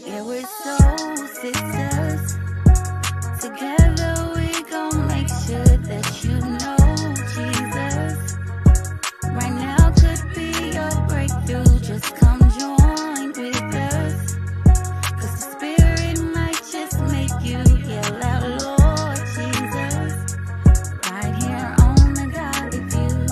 Yeah, we're soul sisters. Together we gon' make sure that you know Jesus. Right now could be your breakthrough. Just come join with us. 'Cause the Spirit might just make you yell out, Lord Jesus. Right here on the Godly View.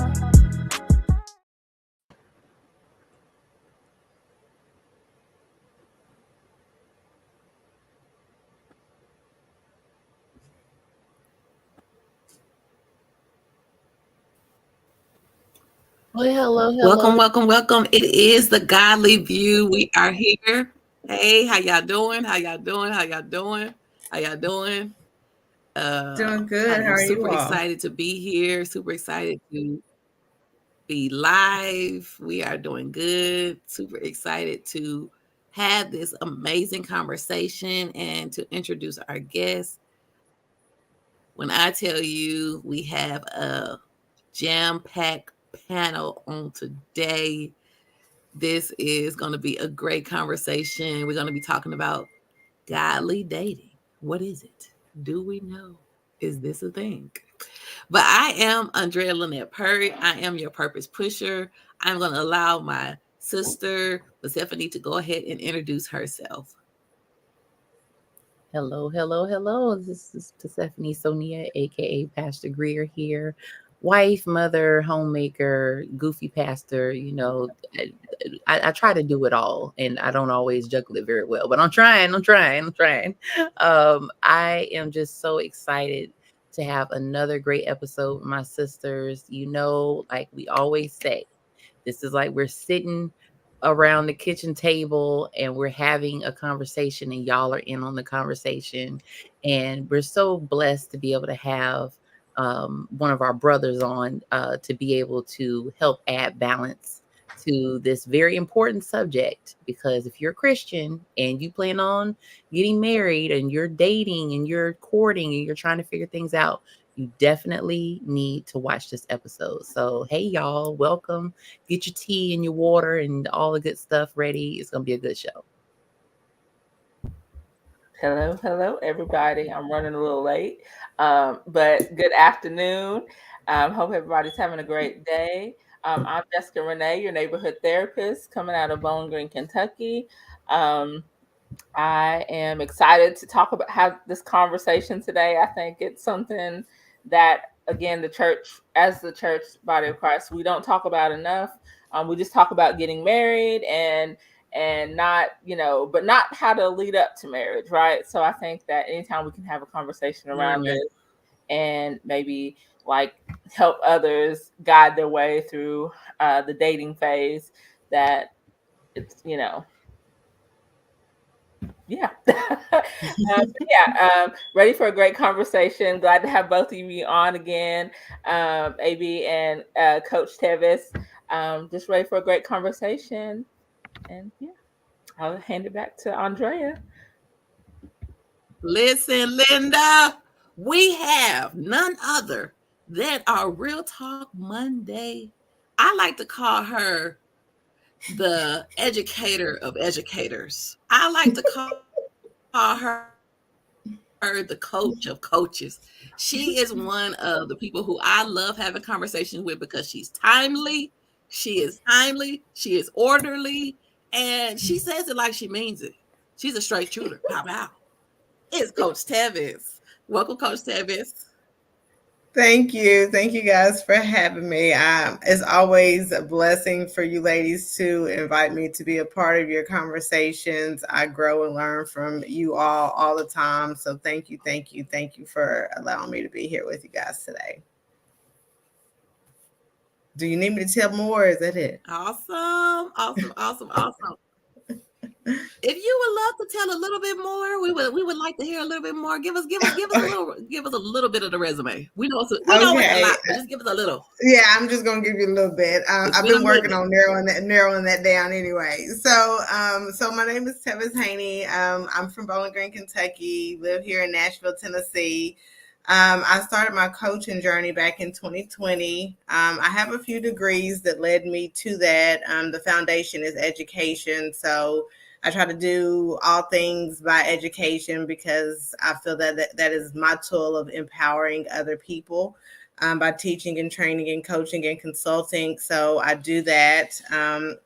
Well, Welcome, welcome, welcome. It is the Godly View. We are here. Hey, how y'all doing? How y'all doing? How y'all doing? How y'all doing? Doing good. How I'm are you super all? excited to be here. Super excited to be live. We are doing good. Super excited to have this amazing conversation and to introduce our guests. When I tell you we have a jam-packed panel on today, this is going to be a great conversation. We're going to be talking about godly dating. What is it? Do we know? Is this a thing? But I am Andrea Lynette Purry. I am your purpose pusher. I'm going to allow my sister, Persephone, to go ahead and introduce herself. Hello. This is Persephone Sonia, aka Pastor Greer here. Wife, mother, homemaker, goofy pastor. You know, I try to do it all, and I don't always juggle it very well, but I'm trying. I am just so excited to have another great episode with my sisters. You know, like we always say, this is like we're sitting around the kitchen table and we're having a conversation and y'all are in on the conversation. And we're so blessed to be able to have one of our brothers on to be able to help add balance to this very important subject. Because if you're a Christian and you plan on getting married and you're dating and you're courting and you're trying to figure things out, you definitely need to watch this episode. So, hey, y'all, welcome. Get your tea and your water and all the good stuff ready. It's going to be a good show. Hello, everybody. I'm running a little late, but good afternoon. Hope everybody's having a great day. I'm Jessica Renee, your neighborhood therapist coming out of Bowling Green, Kentucky. I am excited to talk about have this conversation today. I think it's something that, again, the church body of Christ, we don't talk about enough. We just talk about getting married and not, but not how to lead up to marriage, right? So I think that anytime we can have a conversation around this and maybe like help others guide their way through the dating phase, that it's, ready for a great conversation. Glad to have both of you on again, AB and Coach Tevis. Just ready for a great conversation. And I'll hand it back to Andrea. Listen, Linda, we have none other than our Real Talk Monday. I like to call her the educator of educators. I like to call her the coach of coaches. She is one of the people who I love having conversations with because she's timely. She is orderly, and she says it like she means it. She's a straight shooter. Pow. It's Coach Tevis. Welcome, Coach Tevis. Thank you guys for having me. It's always a blessing for you ladies to invite me to be a part of your conversations. I grow and learn from you all the time. So thank you for allowing me to be here with you guys today. Do you need me to tell more? Is that it? Awesome. If you would love to tell a little bit more, we would like to hear a little bit more. Give us a little bit of the resume. We know it's a lot, but just give us a little. Yeah, I'm just gonna give you a little bit. I've been working on narrowing that down anyway. So my name is Tevis Haney. I'm from Bowling Green, Kentucky. Live here in Nashville, Tennessee. I started my coaching journey back in 2020. I have a few degrees that led me to that. The foundation is education. So I try to do all things by education because I feel that is my tool of empowering other people by teaching and training and coaching and consulting. So I do that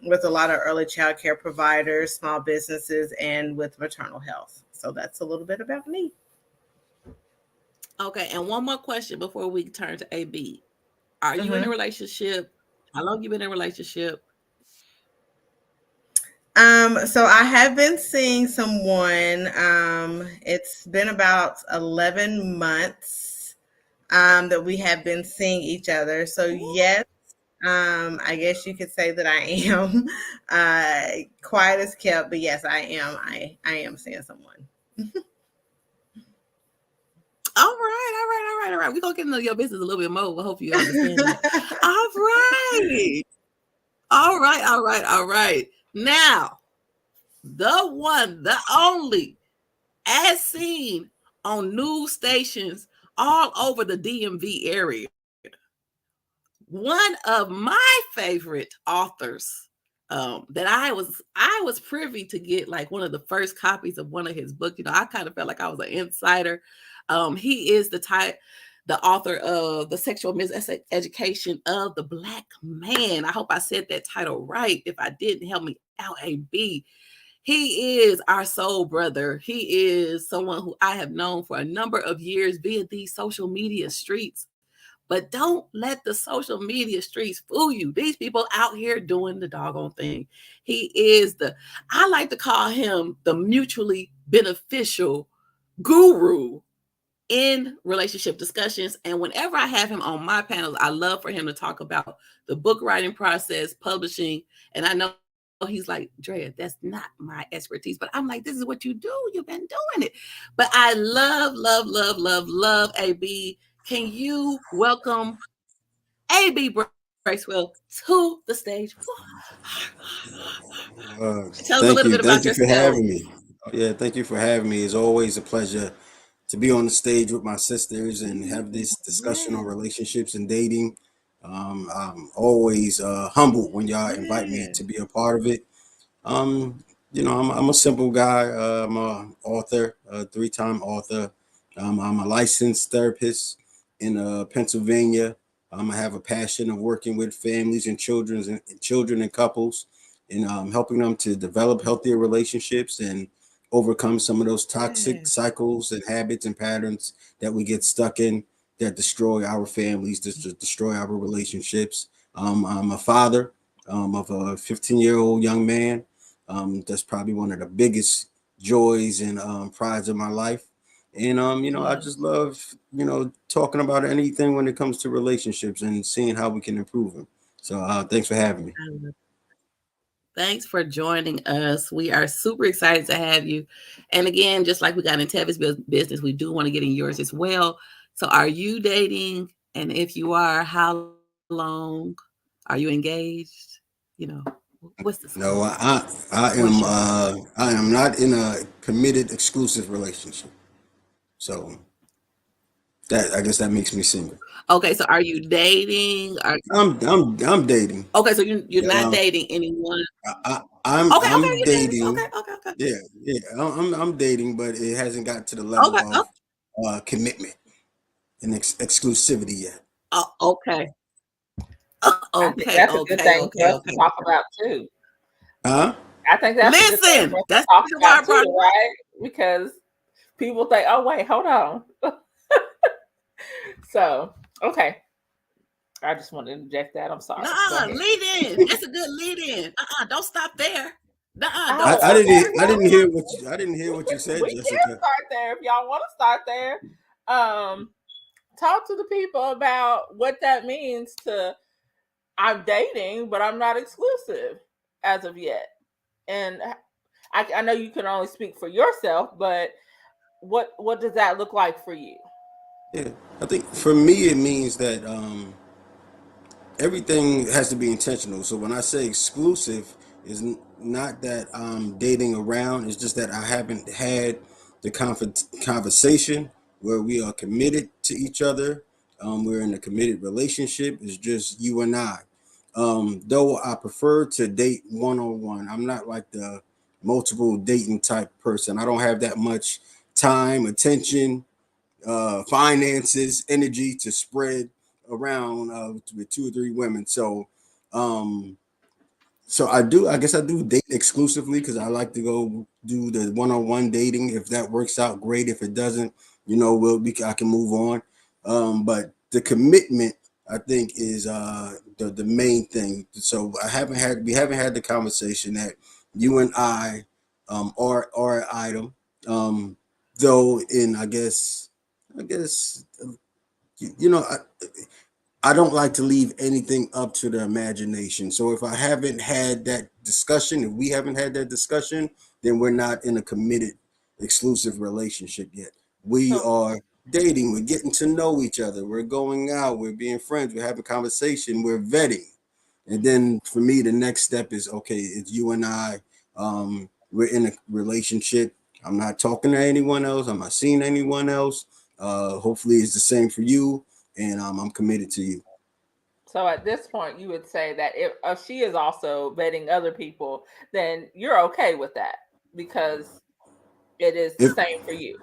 with a lot of early child care providers, small businesses, and with maternal health. So that's a little bit about me. Okay, and one more question before we turn to AB. Are you in a relationship? How long you been in a relationship? So I have been seeing someone. It's been about 11 months that we have been seeing each other. So yes, I guess you could say that I am quiet as kept, but yes, I am. I am seeing someone. All right. We're gonna get into your business a little bit more. I hope you understand that. All right. Now, the one, the only, as seen on news stations all over the DMV area. One of my favorite authors that I was privy to get like one of the first copies of one of his books. I kind of felt like I was an insider. He is the author of The Sexual Miseducation of the Black Man. I hope I said that title right. If I didn't, help me out, AB. He is our soul brother. He is someone who I have known for a number of years via these social media streets. But don't let the social media streets fool you. These people out here doing the doggone thing. He is I like to call him the mutually beneficial guru in relationship discussions. And whenever I have him on my panels, I love for him to talk about the book writing process, publishing. And I know he's like, Drea, that's not my expertise. But I'm like, this is what you do. You've been doing it. But I love AB. Can you welcome AB Bracewell to the stage? Tell us a little bit about yourself. Thank you for having me. Yeah, thank you for having me. It's always a pleasure to be on the stage with my sisters and have this discussion on relationships and dating. I'm always humbled when y'all invite me to be a part of it. I'm a simple guy. I'm an author, a 3-time author. I'm a licensed therapist in Pennsylvania. I have a passion of working with families and children and couples, and helping them to develop healthier relationships and overcome some of those toxic cycles and habits and patterns that we get stuck in that destroy our families, destroy our relationships. I'm a father of a 15-year-old young man. That's probably one of the biggest joys and prides of my life. And I just love talking about anything when it comes to relationships and seeing how we can improve them. So thanks for having me. Thanks for joining us. We are super excited to have you. And again, just like we got in Tevin's business, we do want to get in yours as well. So are you dating? And if you are, how long? Are you engaged? What's the No, I am not in a committed exclusive relationship. So I guess that makes me single. Okay, so are you dating? I'm dating. Okay, so you're not dating anyone. I'm dating. Okay. Yeah. I'm dating, but it hasn't got to the level of commitment and exclusivity yet. Okay. Okay. That's a good thing for us to talk about too. Huh? I think that's listen. That's talk about too, right? Because people think, oh wait, hold on. So okay. I just want to inject that. I'm sorry. Lead in. That's a good lead in. Don't stop there. I didn't hear what you said, we Jessica. can start there if y'all want to start there. Talk to the people about what that means to I'm dating, but I'm not exclusive as of yet. And I know you can only speak for yourself, but what does that look like for you? Yeah, I think for me it means that everything has to be intentional. So when I say exclusive, is not that I'm dating around. It's just that I haven't had the conversation where we are committed to each other. We're in a committed relationship. It's just you and I. Though I prefer to date one-on-one. I'm not like the multiple dating type person. I don't have that much time, attention, finances, energy to spread around with 2 or 3 women. So I guess I do date exclusively because I like to go do the one-on-one dating. If that works out, great. If it doesn't, I can move on. But the commitment, I think, is the main thing. So we haven't had the conversation that you and I are an item. Though I guess I don't like to leave anything up to the imagination. So if I haven't had that discussion, if we haven't had that discussion, then we're not in a committed, exclusive relationship yet. We are dating, we're getting to know each other, we're going out, we're being friends, we're having conversation, we're vetting. And then for me, the next step is, okay, it's you and I, we're in a relationship. I'm not talking to anyone else. I'm not seeing anyone else. Hopefully it's the same for you. And I'm committed to you. So at this point, you would say that if she is also vetting other people, then you're okay with that because it is the same for you.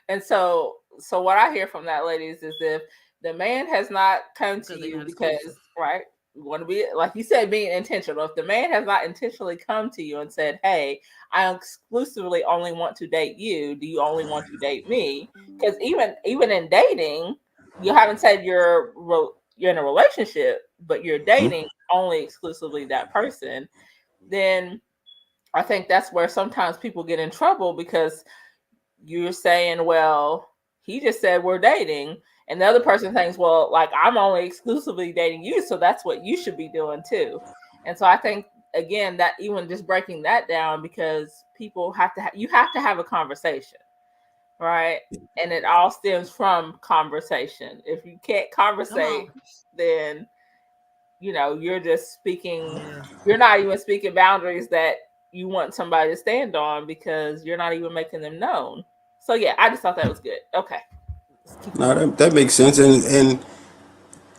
And so what I hear from that, ladies, is if the man has not come to you because, right, you want to be, like you said, being intentional. If the man has not intentionally come to you and said, hey, I exclusively only want to date you, do you only want to date me? Because even in dating, you haven't said you're in a relationship, but you're dating only exclusively that person, then I think that's where sometimes people get in trouble because you're saying, well, he just said we're dating. And the other person thinks, well, like, I'm only exclusively dating you, so that's what you should be doing too. And so I think, again, that even just breaking that down, because people you have to have a conversation, right? And it all stems from conversation. If you can't conversate, then, you're just speaking, you're not even speaking boundaries that you want somebody to stand on because you're not even making them known. So yeah, I just thought that was good. Okay. No, that makes sense. And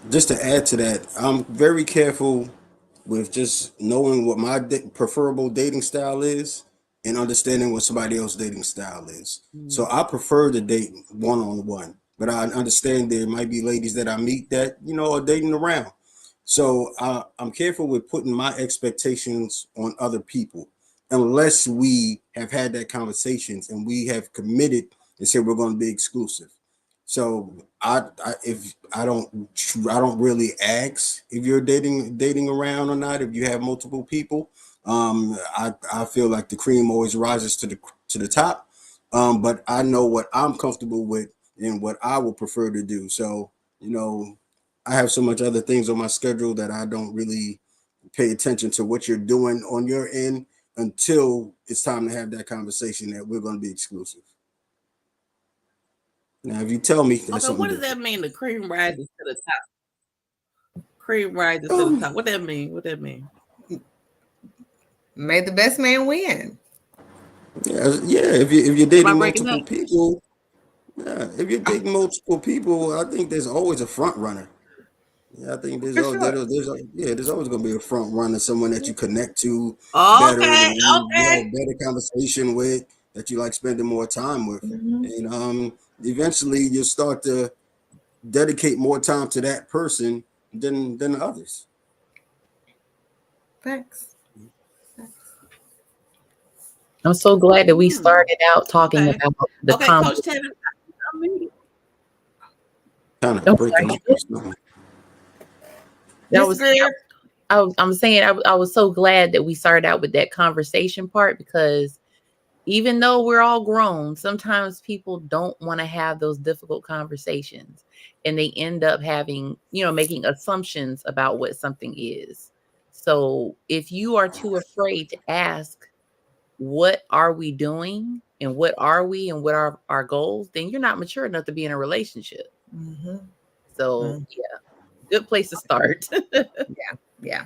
just to add to that, I'm very careful with just knowing what my preferable dating style is and understanding what somebody else's dating style is. So I prefer to date one-on-one, but I understand there might be ladies that I meet that, are dating around. So I'm careful with putting my expectations on other people unless we have had that conversations and we have committed and said we're going to be exclusive. So I don't really ask if you're dating around or not. If you have multiple people, I feel like the cream always rises to the top. But I know what I'm comfortable with and what I would prefer to do. So I have so much other things on my schedule that I don't really pay attention to what you're doing on your end until it's time to have that conversation that we're going to be exclusive. Now, if you tell me, what does that mean? The cream rises to the top. Cream rises to the top. What that mean? May the best man win. Yeah. If you're dating multiple people, if you're dating multiple people, I think there's always a front runner. Yeah, I think there's always going to be a front runner, someone that you connect to better, better conversation with, that you like spending more time with, and eventually you'll start to dedicate more time to that person than others. Thanks. I'm so glad that we started out talking about the Coach Tevin. Kind of breaking up. I'm saying I was so glad that we started out with that conversation part, because even though we're all grown, sometimes people don't want to have those difficult conversations, and they end up having, making assumptions about what something is. So if you are too afraid to ask, what are we doing and what are we and what are our goals, then you're not mature enough to be in a relationship. So yeah, good place to start. Yeah.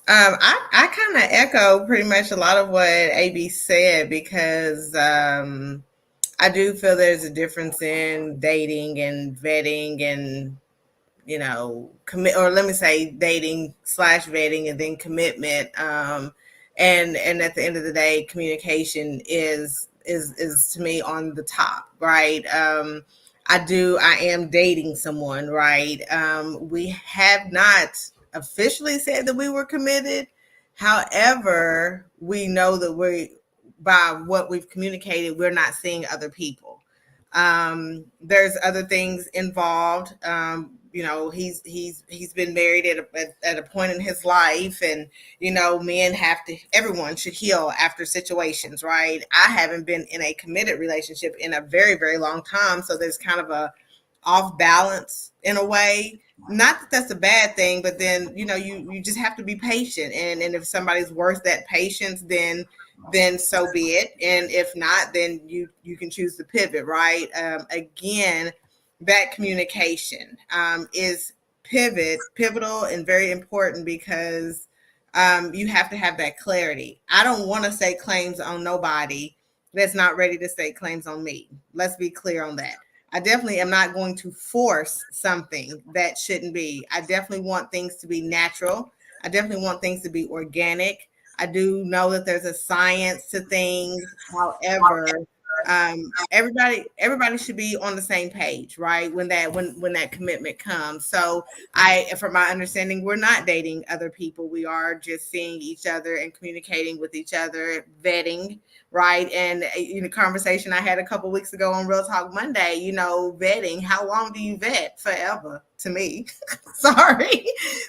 I kind of echo pretty much a lot of what AB said, because I I do feel there's a difference in dating and vetting and, you know, commit, or let me say dating / vetting and then commitment. And at the end of the day, communication is to me on the top, right? I am dating someone, right? We have not officially said that we were committed. However, we know that by what we've communicated, we're not seeing other people. There's other things involved. You know, he's been married at a point in his life, and you know, everyone should heal after situations, right? I haven't been in a committed relationship in a very, very long time, so there's kind of a off balance in a way. Not that that's a bad thing, but then you know, you just have to be patient, and if somebody's worth that patience, then so be it. And if not, then you can choose to pivot, right? Again, that communication is pivotal and very important, because you have to have that clarity. I don't want to stake claims on nobody that's not ready to stake claims on me. Let's be clear on that. I definitely am not going to force something that shouldn't be. I definitely want things to be natural. I definitely want things to be organic. I do know that there's a science to things. However, everybody should be on the same page, right? When that commitment comes. So from my understanding, we're not dating other people. We are just seeing each other and communicating with each other, vetting, right? And in a conversation I had a couple weeks ago on Real Talk Monday, you know, vetting. How long do you vet? Forever, to me. Sorry,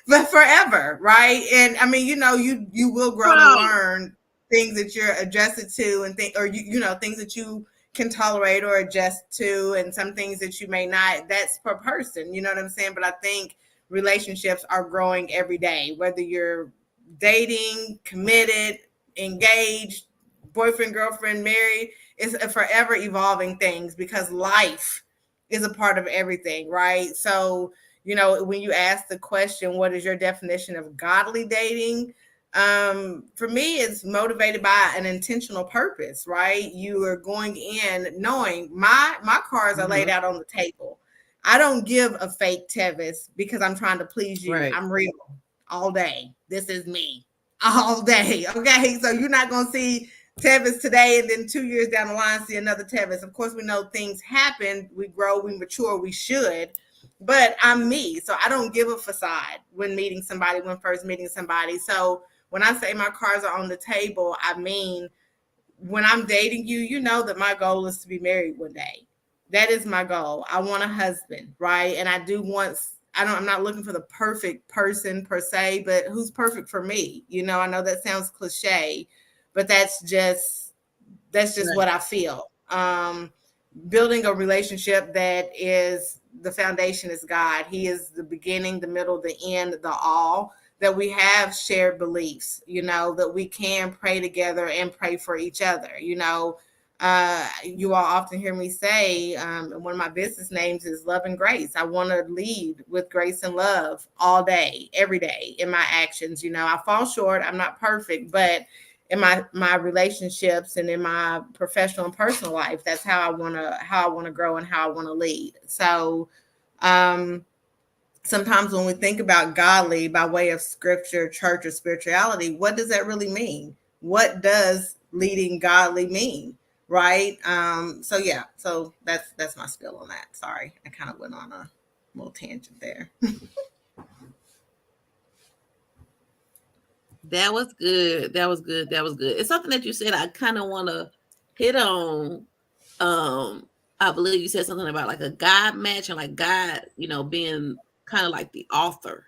but forever, right? And I mean, you know, you will grow and learn things that you're adjusted to, and you know, things that you can tolerate or adjust to, and some things that you may not. That's per person, you know what I'm saying? But I think relationships are growing every day, whether you're dating, committed, engaged, boyfriend, girlfriend, married. It's a forever evolving things, because life is a part of everything, right? So, you know, when you ask the question, what is your definition of godly dating? For me, it's motivated by an intentional purpose, right? You are going in knowing my cards are laid out on the table. I don't give a fake Tevis because I'm trying to please you. Right. I'm real all day. This is me all day. Okay. So you're not going to see Tevis today and then 2 years down the line see another Tevis. Of course, we know things happen. We grow, we mature, we should. But I'm me. So I don't give a facade when first meeting somebody. So when I say my cards are on the table, I mean, when I'm dating you, you know that my goal is to be married one day. That is my goal. I want a husband, right? And I'm not looking for the perfect person per se, but who's perfect for me? You know, I know that sounds cliche, but that's just what I feel. Building a relationship that is, the foundation is God. He is the beginning, the middle, the end, the all. That we have shared beliefs, you know, that we can pray together and pray for each other. You know, you all often hear me say, one of my business names is Love and Grace. I want to lead with grace and love all day, every day in my actions. You know, I fall short. I'm not perfect, but in my relationships and in my professional and personal life, that's how I want to grow and how I want to lead. So, sometimes when we think about godly by way of scripture, church, or spirituality, what does that really mean? What does leading godly mean? Right. So that's my spill on that. Sorry, I kind of went on a little tangent there. That was good. It's something that you said I kind of want to hit on. I believe you said something about like a God match, and like God, you know, being kind of like the author.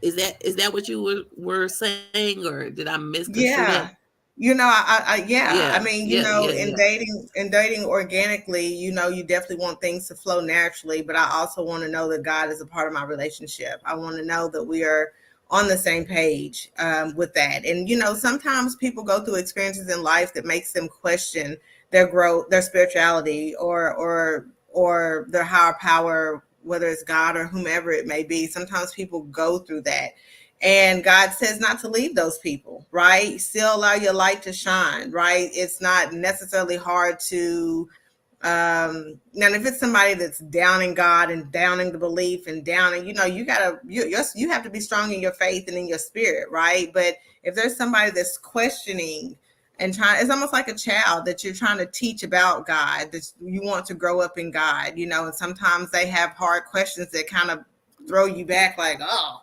Is that what you were saying, or did I misconstrue that? You know, I mean, you know, in dating organically, you know, you definitely want things to flow naturally, but I also want to know that God is a part of my relationship. I want to know that we are on the same page with that. And, you know, sometimes people go through experiences in life that makes them question their growth, their spirituality, or their higher power, whether it's God or whomever it may be. Sometimes people go through that. And God says not to leave those people, right? Still allow your light to shine, right? It's not necessarily hard to Now if it's somebody that's downing God and downing the belief and downing, you have to be strong in your faith and in your spirit, right? But if there's somebody that's questioning and trying, it's almost like a child that you're trying to teach about God, that you want to grow up in God, and sometimes they have hard questions that kind of throw you back like, oh,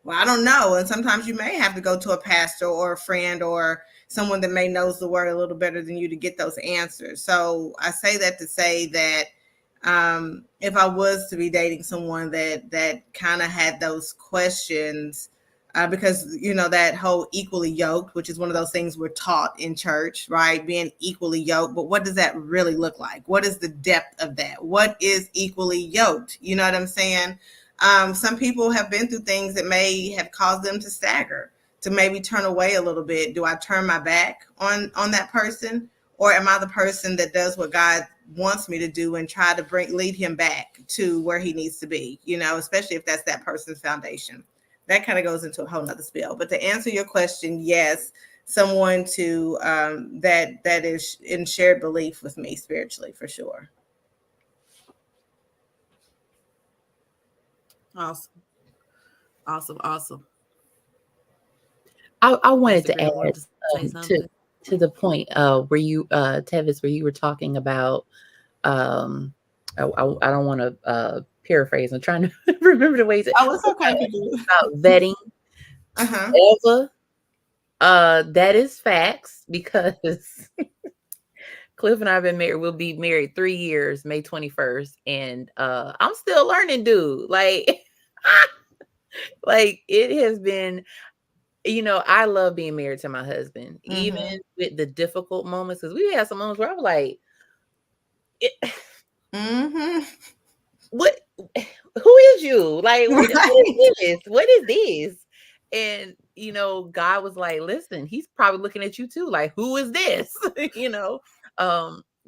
well, I don't know. And sometimes you may have to go to a pastor or a friend or someone that may knows the word a little better than you to get those answers. So I say that to say that if I was to be dating someone that kind of had those questions, because, that whole equally yoked, which is one of those things we're taught in church, right? Being equally yoked. But what does that really look like? What is the depth of that? What is equally yoked? You know what I'm saying? Some people have been through things that may have caused them to stagger, to maybe turn away a little bit. Do I turn my back on that person, or am I the person that does what God wants me to do and try to lead him back to where he needs to be, especially if that's that person's foundation? That kind of goes into a whole nother spiel. But to answer your question, yes, someone to that is in shared belief with me spiritually, for sure. Awesome. I wanted to add to the point where you, Tevis, where you were talking about, I don't want to paraphrase. I'm trying to remember the ways. It's okay. About vetting. Eva, that is facts, because Cliff and I have been married. We'll be married 3 years, May 21st. And I'm still learning, dude. Like it has been, I love being married to my husband, even with the difficult moments, because we had some moments where I was like, what, who is you? Like, what is this? What is this? And, God was like, listen, he's probably looking at you too. Like, who is this?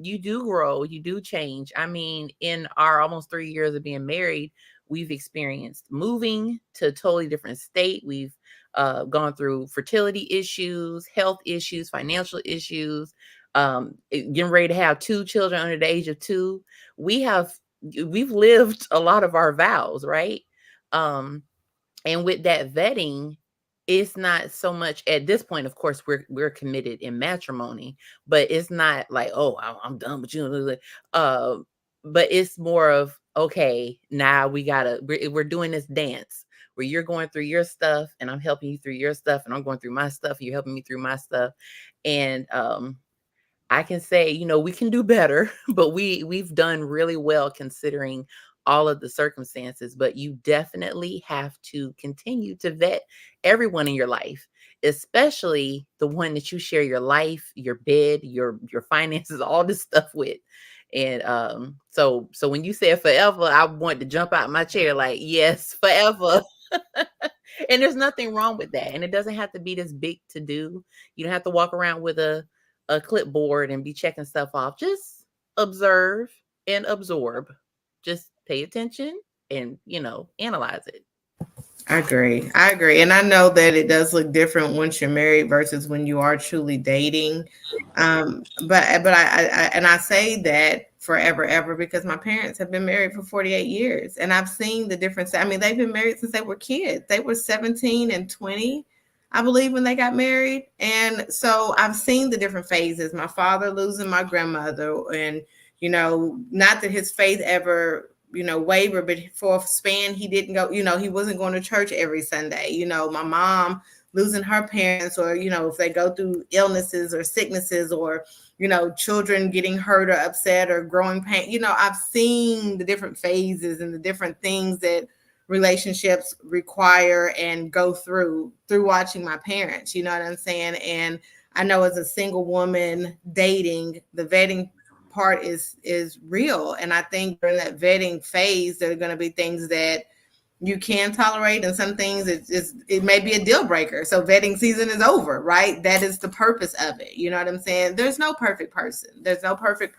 You do grow, you do change. I mean, in our almost 3 years of being married, we've experienced moving to a totally different state. We've gone through fertility issues, health issues, financial issues, getting ready to have 2 children under the age of 2. We've lived a lot of our vows, right? And with that vetting, it's not so much at this point. Of course, we're committed in matrimony, but it's not like, oh, I'm done with you. But it's more of, okay, now we're doing this dance where you're going through your stuff and I'm helping you through your stuff, and I'm going through my stuff and you're helping me through my stuff. And I can say, we can do better, but we've done really well considering all of the circumstances. But you definitely have to continue to vet everyone in your life, especially the one that you share your life, your bed, your finances, all this stuff with. And so when you said forever, I wanted to jump out my chair like, yes, forever. And there's nothing wrong with that. And it doesn't have to be this big to do. You don't have to walk around with a clipboard and be checking stuff off. Just observe and absorb. Just pay attention and, analyze it. I agree. And I know that it does look different once you're married versus when you are truly dating. But I say that forever, ever, because my parents have been married for 48 years and I've seen the difference. I mean, they've been married since they were kids. They were 17 and 20, I believe, when they got married. And so I've seen the different phases. My father losing my grandmother, and, not that his faith ever, wavered, but for a span, he didn't go, he wasn't going to church every Sunday. My mom losing her parents, or, if they go through illnesses or sicknesses, or, children getting hurt or upset or growing pain. I've seen the different phases and the different things that relationships require and go through watching my parents. You know what I'm saying? And I know as a single woman dating, the vetting part is real. And I think during that vetting phase, there are going to be things that you can tolerate, and some things it may be a deal breaker. So vetting season is over, right? That is the purpose of it. You know what I'm saying? There's no perfect person. There's no perfect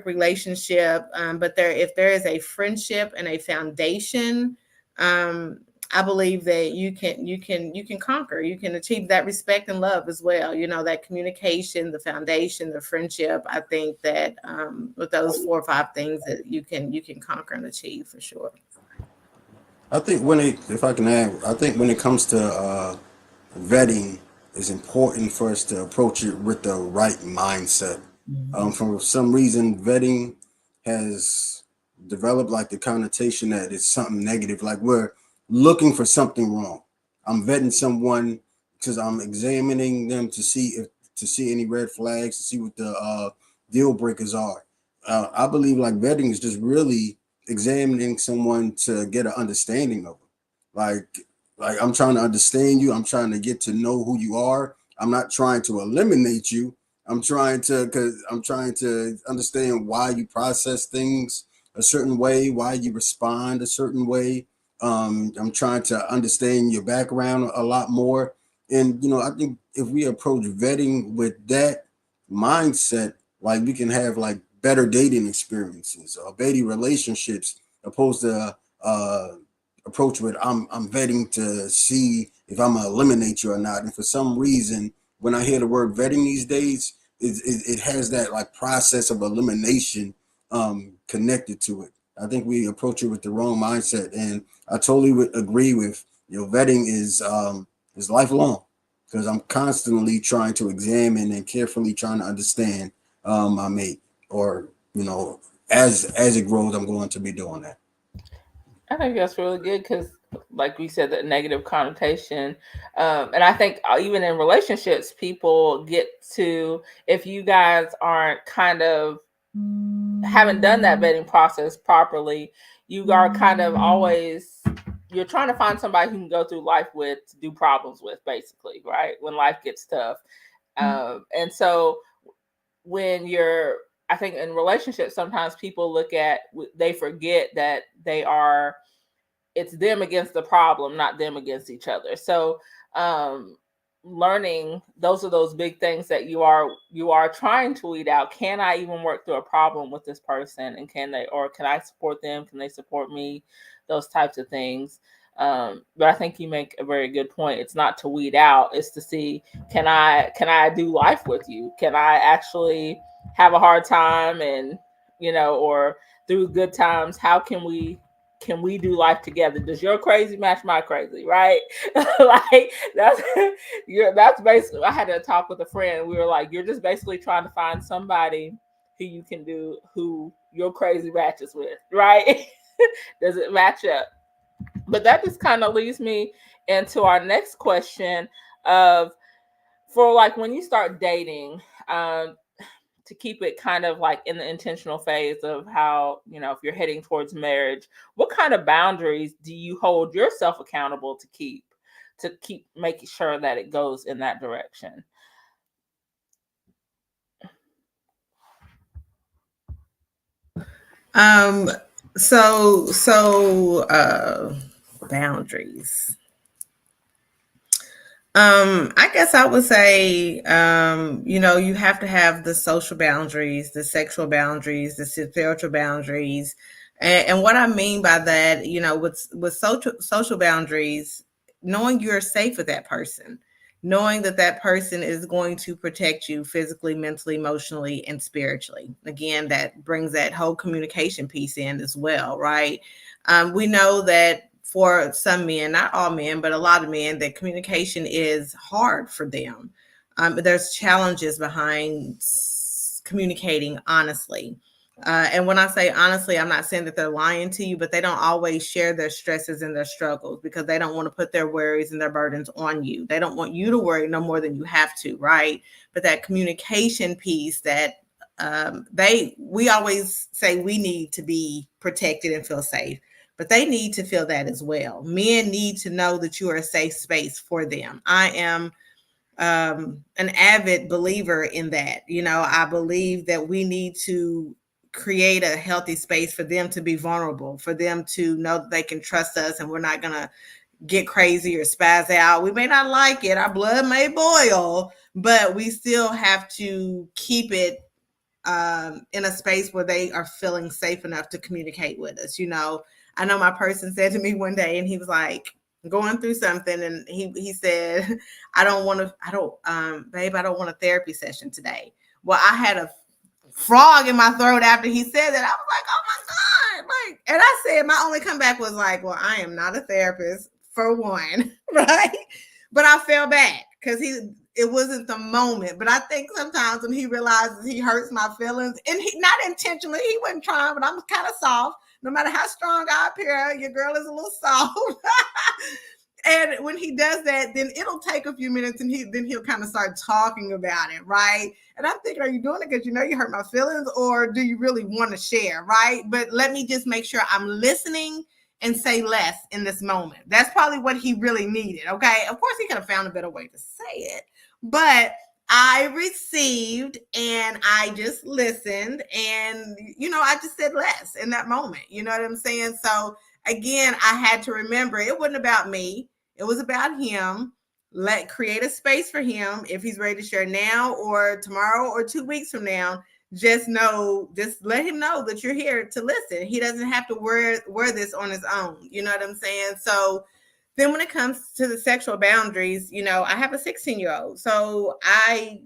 relationship. But if there is a friendship and a foundation, I believe that you can conquer, you can achieve that respect and love as well. You know, that communication, the foundation, the friendship. I think that with those 4 or 5 things that you can conquer and achieve for sure. I think if I can add, I think when it comes to vetting, it's important for us to approach it with the right mindset. For some reason, vetting has developed like the connotation that it's something negative, like we're looking for something wrong. I'm vetting someone because I'm examining them to see any red flags, to see what the deal breakers are. I believe like vetting is just really examining someone to get an understanding of them. Like I'm trying to understand you. I'm trying to get to know who you are. I'm not trying to eliminate you. I'm trying to understand why you process things a certain way, why you respond a certain way. I'm trying to understand your background a lot more. And, I think if we approach vetting with that mindset, like we can have like better dating experiences or better relationships, opposed to approach with I'm vetting to see if I'm gonna eliminate you or not. And for some reason, when I hear the word vetting these days, it has that like process of elimination connected to it. I think we approach it with the wrong mindset, and I totally would agree with vetting is lifelong, because I'm constantly trying to examine and carefully trying to understand my mate, or as it grows, I'm going to be doing that. I think that's really good because, like we said, the negative connotation. And I think even in relationships, people get to, if you guys aren't haven't done that vetting process properly, you are kind of always, you're trying to find somebody who can go through life with, to do problems with, basically, right? When life gets tough. And so when I think in relationships, sometimes people they forget that it's them against the problem, not them against each other. So learning, those are those big things that you are trying to weed out. Can I even work through a problem with this person? And can I support them? Can they support me? Those types of things. But I think you make a very good point. It's not to weed out, it's to see, can I do life with you? Can I actually have a hard time, and or through good times, how can we do life together? Does your crazy match my crazy, right? Like that's basically, I had a talk with a friend. We were like, you're just basically trying to find somebody who your crazy matches with, right? Does it match up? But that just kind of leads me into our next question of, for like when you start dating, to keep it kind of like in the intentional phase of how, if you're heading towards marriage, what kind of boundaries do you hold yourself accountable to keep making sure that it goes in that direction? Boundaries. I guess I would say, you have to have the social boundaries, the sexual boundaries, the spiritual boundaries. And what I mean by that, with social boundaries, knowing you're safe with that person, knowing that person is going to protect you physically, mentally, emotionally, and spiritually. Again, that brings that whole communication piece in as well, right? We know that for some men, not all men, but a lot of men, that communication is hard for them. There's challenges behind communicating honestly. And when I say honestly, I'm not saying that they're lying to you, but they don't always share their stresses and their struggles because they don't want to put their worries and their burdens on you. They don't want you to worry no more than you have to, right? But that communication piece that we always say we need to be protected and feel safe, but they need to feel that as well. Men need to know that you are a safe space for them. I am an avid believer in that. I believe that we need to create a healthy space for them to be vulnerable, for them to know that they can trust us and we're not going to get crazy or spaz out. We may not like it. Our blood may boil, but we still have to keep it in a space where they are feeling safe enough to communicate with us. I know my person said to me one day, and he was like, going through something, and he said, babe, I don't want a therapy session today. Well, I had a frog in my throat after he said that. I was like, oh my God. Like, and I said, my only comeback was like, well, I am not a therapist for one, right? But I fell back because it wasn't the moment. But I think sometimes when he realizes he hurts my feelings, and he not intentionally, he wasn't trying, but I'm kind of soft. No matter how strong I appear, your girl is a little soft. And when he does that, then it'll take a few minutes, and he'll kind of start talking about it, right? And I'm thinking, are you doing it because you know you hurt my feelings, or do you really want to share, right? But let me just make sure I'm listening and say less in this moment. That's probably what he really needed, okay? Of course, he could have found a better way to say it, but I received and I just listened, and, I just said less in that moment. You know what I'm saying? So again, I had to remember it wasn't about me. It was about him. Create a space for him if he's ready to share now or tomorrow or 2 weeks from now. Just let him know that you're here to listen. He doesn't have to wear this on his own. You know what I'm saying? So then when it comes to the sexual boundaries, I have a 16-year-old. So I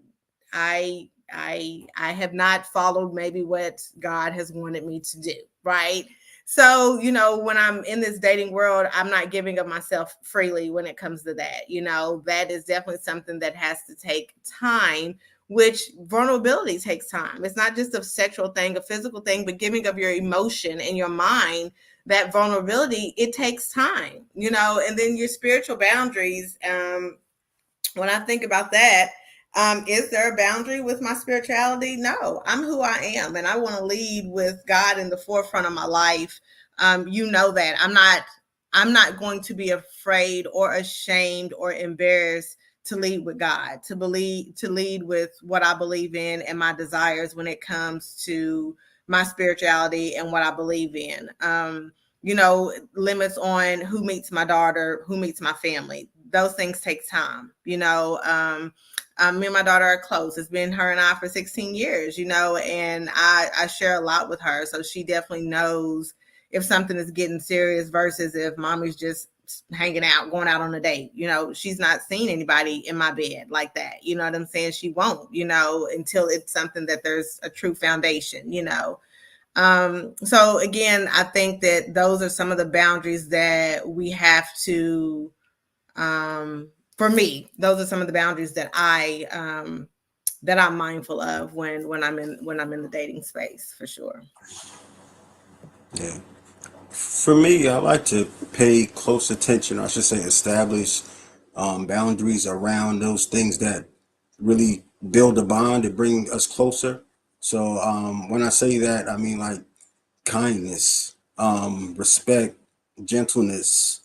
have not followed maybe what God has wanted me to do, right? So, when I'm in this dating world, I'm not giving of myself freely when it comes to that. That is definitely something that has to take time, which vulnerability takes time. It's not just a sexual thing, a physical thing, but giving of your emotion and your mind, that vulnerability, it takes time, and then your spiritual boundaries. When I think about that, is there a boundary with my spirituality? No, I'm who I am, and I want to lead with God in the forefront of my life. That I'm not going to be afraid or ashamed or embarrassed to lead with God, to lead with what I believe in and my desires when it comes to my spirituality and what I believe in. Limits on who meets my daughter, who meets my family. Those things take time. Me and my daughter are close. It's been her and I for 16 years, and I share a lot with her. So she definitely knows if something is getting serious versus if mommy's just hanging out, going out on a date. She's not seen anybody in my bed like that. You know what I'm saying? She won't, until it's something that there's a true foundation, So again, I think that those are some of the boundaries that we have to, for me, those are some of the boundaries that I'm mindful of when I'm in the dating space, for sure. Yeah. For me, I like to pay close attention. I should say establish boundaries around those things that really build a bond and bring us closer. So when I say that, I mean like kindness, respect, gentleness,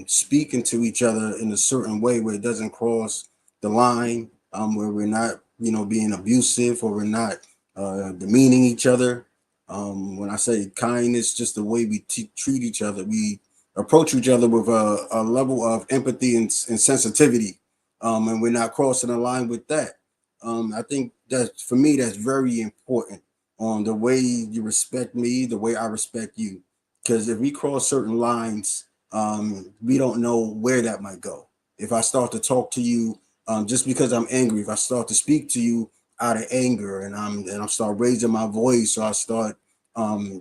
speaking to each other in a certain way where it doesn't cross the line, where we're not, being abusive, or we're not demeaning each other. When I say kindness, just the way we treat each other, we approach each other with a level of empathy and sensitivity, and we're not crossing the line with that. I think that for me, that's very important, on the way you respect me, the way I respect you. Because if we cross certain lines, we don't know where that might go. If I start to talk to you just because I'm angry, if I start to speak to you out of anger, and I start raising my voice, or I start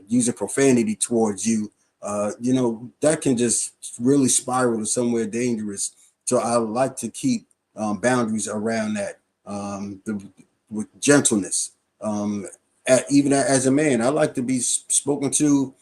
using profanity towards you, that can just really spiral to somewhere dangerous. So I like to keep boundaries around that, with gentleness. Even as a man, I like to be spoken to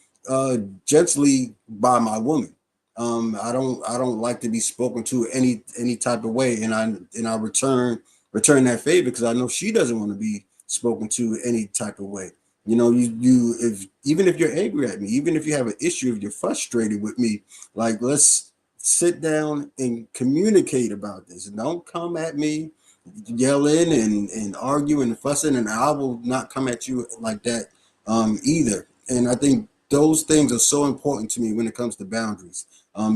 gently by my woman. I don't like to be spoken to any type of way, and I return that favor, because I know she doesn't want to be spoken to any type of way. Even if you're angry at me, even if you have an issue, if you're frustrated with me, like, let's sit down and communicate about this, and don't come at me yelling and arguing and fussing, and I will not come at you like that either. And I think those things are so important to me when it comes to boundaries.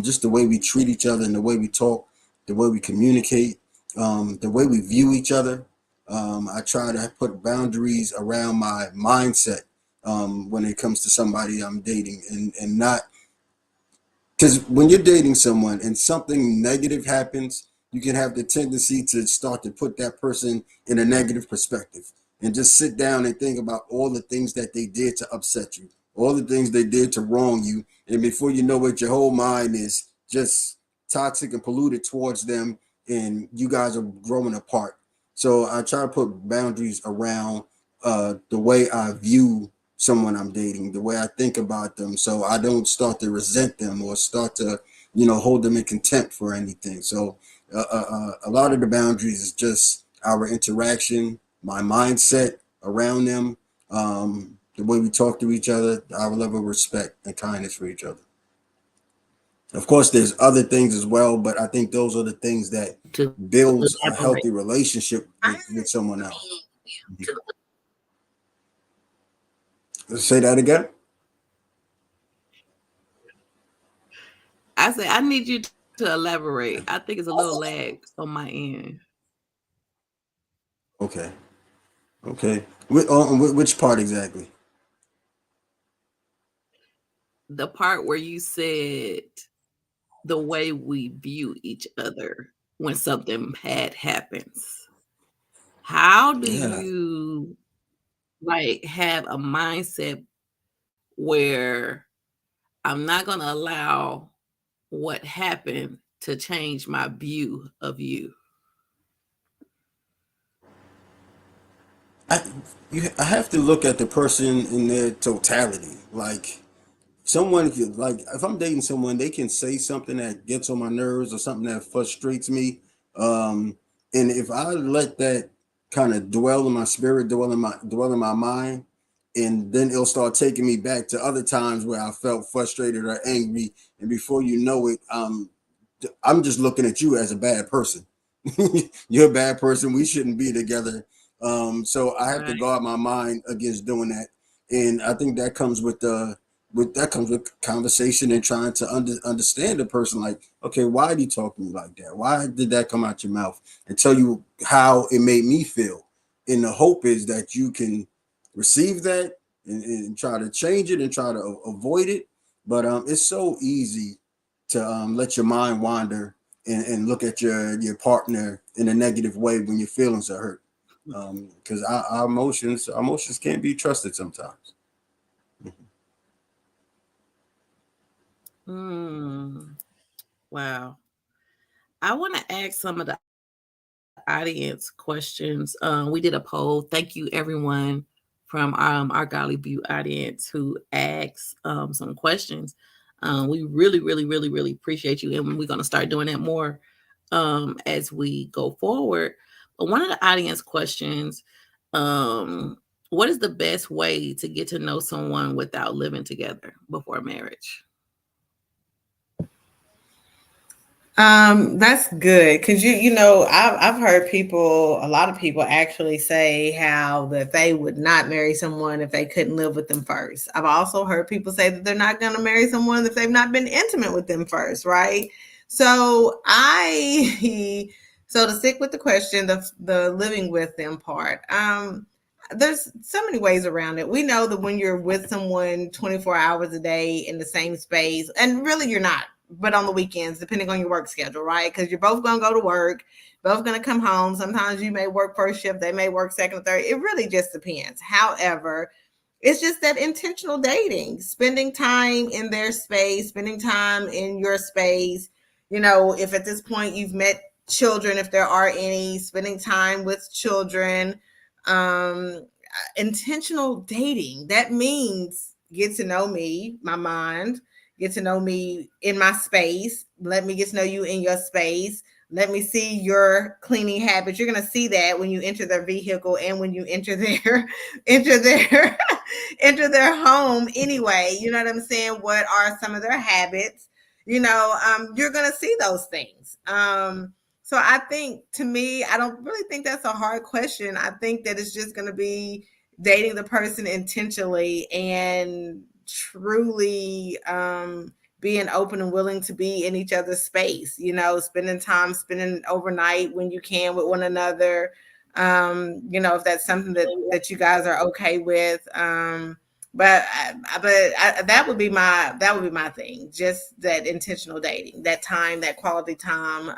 Just the way we treat each other, and the way we talk, the way we communicate, the way we view each other. I try to put boundaries around my mindset when it comes to somebody I'm dating, and not because when you're dating someone and something negative happens, you can have the tendency to start to put that person in a negative perspective and just sit down and think about all the things that they did to upset you, all the things they did to wrong you. And before you know it, your whole mind is just toxic and polluted towards them, and you guys are growing apart. So I try to put boundaries around the way I view someone I'm dating, the way I think about them, so I don't start to resent them or start to, hold them in contempt for anything. So a lot of the boundaries is just our interaction, my mindset around them, the way we talk to each other, our level of respect and kindness for each other. Of course, there's other things as well, but I think those are the things that builds a healthy relationship with someone else. Say that again. I say I need you to elaborate. I think it's a little lag on my end. Okay. Which part exactly? The part where you said the way we view each other when something bad happens. How do you have a mindset where I'm not going to allow what happened to change my view of you? I have to look at the person in their totality. Like someone if I'm dating someone, they can say something that gets on my nerves or something that frustrates me. And if I let that kind of dwell in my spirit, dwell in my mind, and then it'll start taking me back to other times where I felt frustrated or angry. And before you know it, I'm just looking at you as a bad person. You're a bad person. We shouldn't be together. So I have to guard my mind against doing that. And I think that comes with conversation and trying to understand the person. Like, okay, why do you talk to me like that? Why did that come out your mouth? And tell you how it made me feel. And the hope is that you can receive that and try to change it and try to avoid it. But it's so easy to let your mind wander and look at your partner in a negative way when your feelings are hurt. Because our emotions can't be trusted sometimes. Wow. I want to ask some of the audience questions. We did a poll. Thank you, everyone from our Godly View audience who asked some questions. We really, really, really, really appreciate you. And we're going to start doing that more as we go forward. But one of the audience questions, what is the best way to get to know someone without living together before marriage? That's good because I've heard a lot of people actually say how that they would not marry someone if they couldn't live with them first. I've also heard people say that they're not going to marry someone if they've not been intimate with them first, right? So to stick with the question, the living with them part, there's so many ways around it. We know that when you're with someone 24 hours a day in the same space, and really you're not, but on the weekends, depending on your work schedule, right? Because you're both going to go to work, both going to come home. Sometimes you may work first shift, they may work second or third. It really just depends. However, it's just that intentional dating, spending time in their space, spending time in your space. If at this point you've met children, if there are any, spending time with children, intentional dating. That means get to know me, my mind, get to know me in my space. Let me get to know you in your space. Let me see your cleaning habits. You're going to see that when you enter their vehicle and when you enter their home anyway. You know what I'm saying? What are some of their habits? You're going to see those things. So I think, to me, I don't really think that's a hard question. I think that it's just going to be dating the person intentionally and truly being open and willing to be in each other's space, spending overnight when you can with one another. If that's something that you guys are okay with, But that would be my thing. Just that intentional dating, that time, that quality time,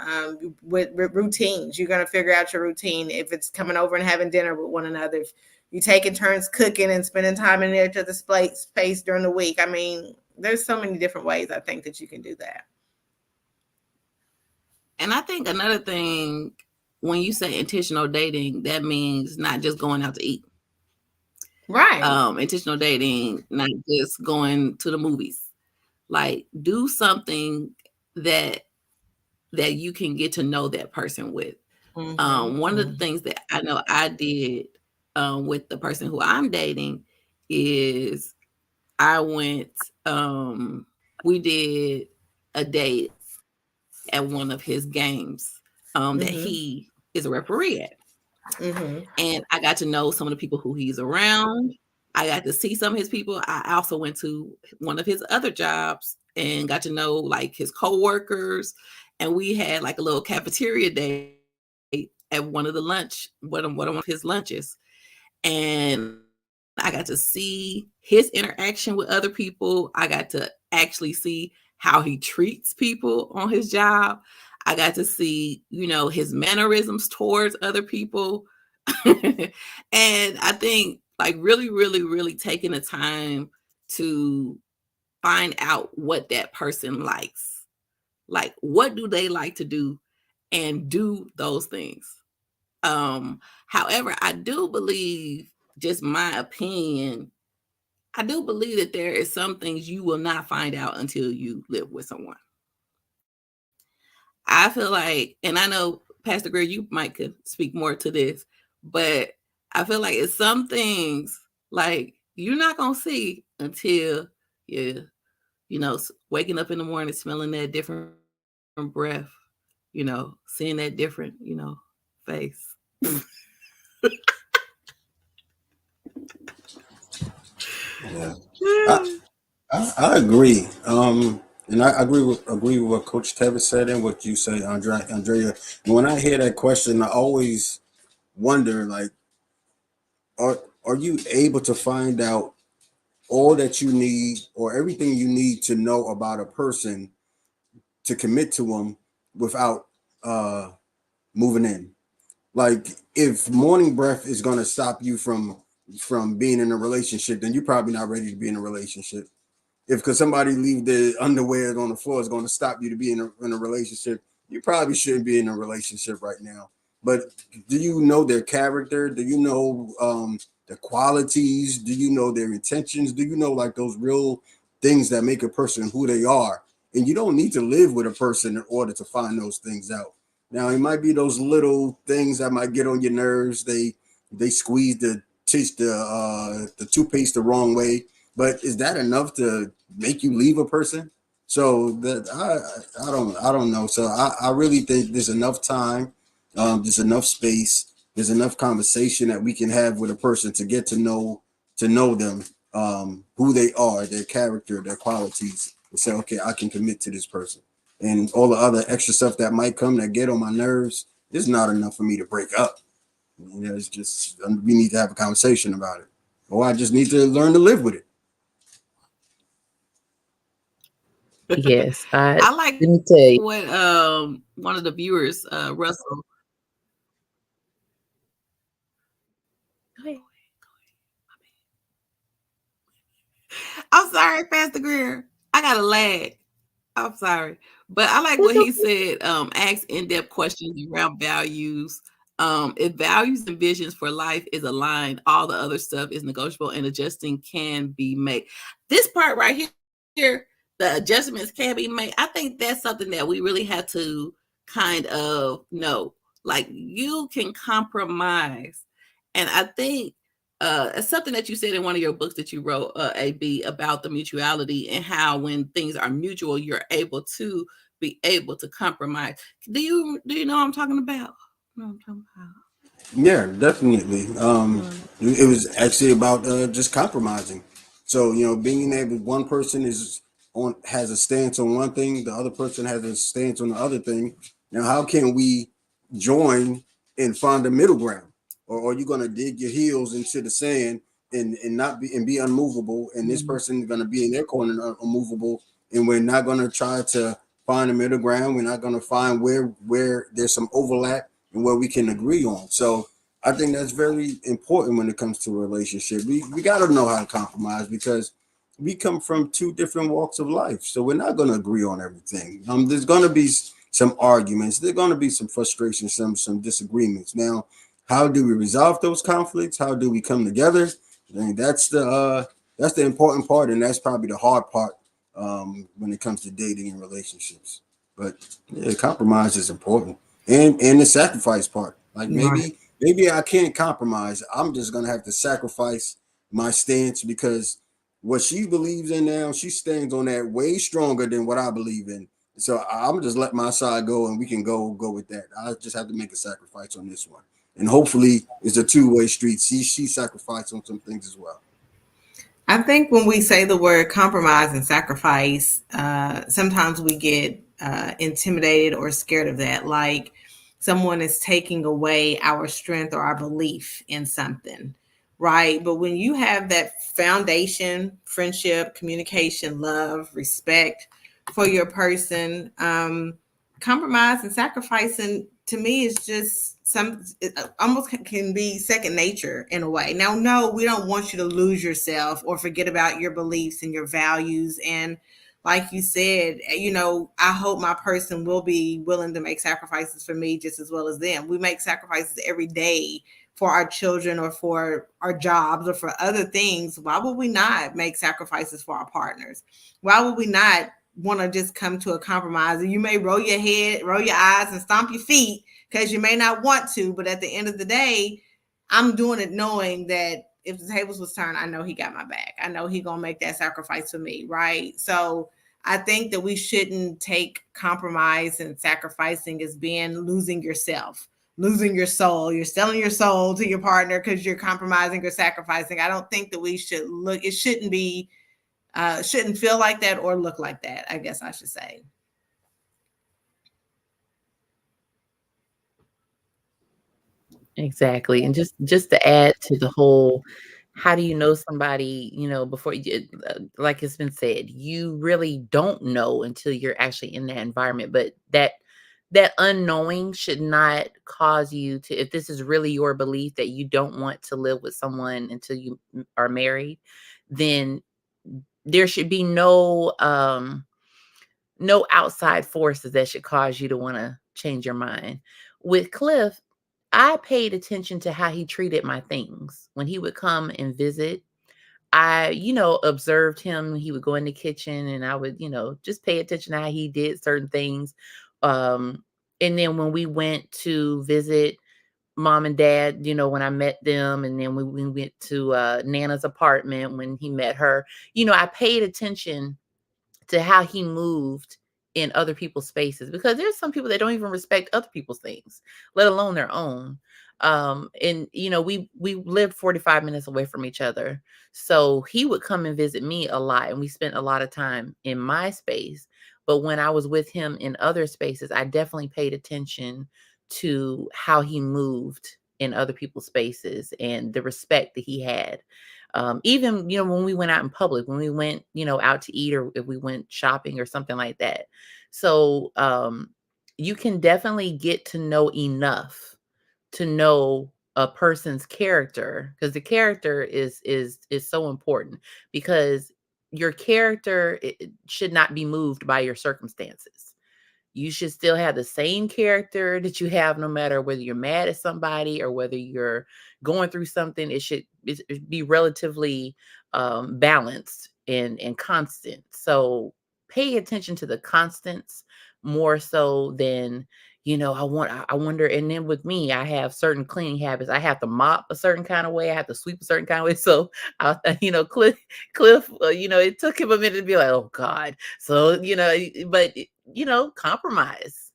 with routines. You're gonna figure out your routine. If it's coming over and having dinner with one another, if you taking turns cooking and spending time in there to the space during the week. I mean, there's so many different ways I think that you can do that. And I think another thing, when you say intentional dating, that means not just going out to eat. Right. Intentional dating, not just going to the movies. Like, do something that you can get to know that person with. One of the things that I know I did with the person who I'm dating is I went, we did a date at one of his games that he is a referee at. And I got to know some of the people who he's around. I got to see some of his people. I also went to one of his other jobs and got to know like his coworkers. And we had like a little cafeteria day at one of his lunches. And I got to see his interaction with other people. I got to actually see how he treats people on his job. I got to see, his mannerisms towards other people. And I think like really, really, really taking the time to find out what that person likes. Like, what do they like to do, and do those things. However, I do believe, just my opinion, I do believe that there is some things you will not find out until you live with someone. I feel like, and I know Pastor Greer, you might could speak more to this, but I feel like it's some things like you're not gonna see until you waking up in the morning, smelling that different breath, seeing that different, face. Yeah, I agree. And I agree with what Coach Tevin said and what you say, Andrea. And when I hear that question, I always wonder, like, are you able to find out all that you need or everything you need to know about a person to commit to them without moving in? Like, if morning breath is going to stop you from being in a relationship, then you're probably not ready to be in a relationship. If because somebody leave their underwear on the floor is going to stop you to be in a relationship, you probably shouldn't be in a relationship right now. But do you know their character? Do you know the qualities? Do you know their intentions? Do you know like those real things that make a person who they are? And you don't need to live with a person in order to find those things out. Now, it might be those little things that might get on your nerves. They squeeze the toothpaste the wrong way. But is that enough to make you leave a person? So that I don't know. So I really think there's enough time, there's enough space, there's enough conversation that we can have with a person to get to know them, who they are, their character, their qualities, and say, okay, I can commit to this person. And all the other extra stuff that might come that get on my nerves is not enough for me to break up. It's just we need to have a conversation about it, or I just need to learn to live with it. Yes, I like let me tell you what one of the viewers, Russell. Go ahead. I'm sorry, Pastor Greer. I got a lag. I'm sorry. But I like what he said. Ask in-depth questions around values. If values and visions for life is aligned, all the other stuff is negotiable and adjusting can be made. This part right here, the adjustments can be made. I think that's something that we really have to kind of know. Like, you can compromise. And I think it's something that you said in one of your books that you wrote, AB, about the mutuality and how when things are mutual, you're able to compromise. Do you know what I'm talking about? Yeah, definitely. It was actually about just compromising. So being able, one person has a stance on one thing, the other person has a stance on the other thing. Now, how can we join and find a middle ground? Or are you going to dig your heels into the sand and not be unmovable, and this person is going to be in their corner unmovable, and we're not going to try to find a middle ground. We're not going to find where there's some overlap and where we can agree on. So I think that's very important when it comes to a relationship. We got to know how to compromise, because we come from two different walks of life. So we're not going to agree on everything. There's going to be some arguments. There's going to be some frustration, some disagreements. Now, how do we resolve those conflicts? How do we come together? I think that's the important part, and that's probably the hard part when it comes to dating and relationships. But yeah, compromise is important, and the sacrifice part. Like maybe I can't compromise. I'm just gonna have to sacrifice my stance, because what she believes in now, she stands on that way stronger than what I believe in. So I'm just let my side go, and we can go with that. I just have to make a sacrifice on this one, and hopefully it's a two-way street. She sacrificed on some things as well. I think when we say the word compromise and sacrifice, sometimes we get intimidated or scared of that, like someone is taking away our strength or our belief in something, right? But when you have that foundation, friendship, communication, love, respect for your person, compromise and sacrificing, to me, is just it almost can be second nature in a way. Now, no, we don't want you to lose yourself or forget about your beliefs and your values. And like you said, I hope my person will be willing to make sacrifices for me just as well as them. We make sacrifices every day for our children or for our jobs or for other things. Why would we not make sacrifices for our partners? Why would we not want to just come to a compromise? And you may roll your head, roll your eyes, and stomp your feet, because you may not want to, but at the end of the day, I'm doing it knowing that if the tables was turned, I know he got my back. I know he gonna make that sacrifice for me, right? So I think that we shouldn't take compromise and sacrificing as being losing yourself, losing your soul. You're selling your soul to your partner because you're compromising or sacrificing. I don't think that we should look, it shouldn't be, shouldn't feel like that or look like that, I guess I should say. Exactly. And just to add to the whole, how do you know somebody, before you, like it's been said, you really don't know until you're actually in that environment. But that unknowing should not cause you to, if this is really your belief that you don't want to live with someone until you are married, then there should be no outside forces that should cause you to want to change your mind. With Cliff, I paid attention to how he treated my things. When he would come and visit, I, observed him. He would go in the kitchen, and I would, just pay attention to how he did certain things. And then when we went to visit mom and dad, when I met them, and then we went to Nana's apartment when he met her, I paid attention to how he moved in other people's spaces, because there's some people that don't even respect other people's things, let alone their own. And we lived 45 minutes away from each other. So he would come and visit me a lot, and we spent a lot of time in my space. But when I was with him in other spaces, I definitely paid attention to how he moved in other people's spaces and the respect that he had. Even, when we went out in public, when we went, out to eat, or if we went shopping or something like that. So you can definitely get to know enough to know a person's character, because the character is so important, because your character should not be moved by your circumstances. You should still have the same character that you have, no matter whether you're mad at somebody or whether you're going through something. It should be relatively balanced and constant. So pay attention to the constants more so than, I wonder. And then with me, I have certain cleaning habits. I have to mop a certain kind of way. I have to sweep a certain kind of way. So, Cliff, it took him a minute to be like, oh God. So, but compromise.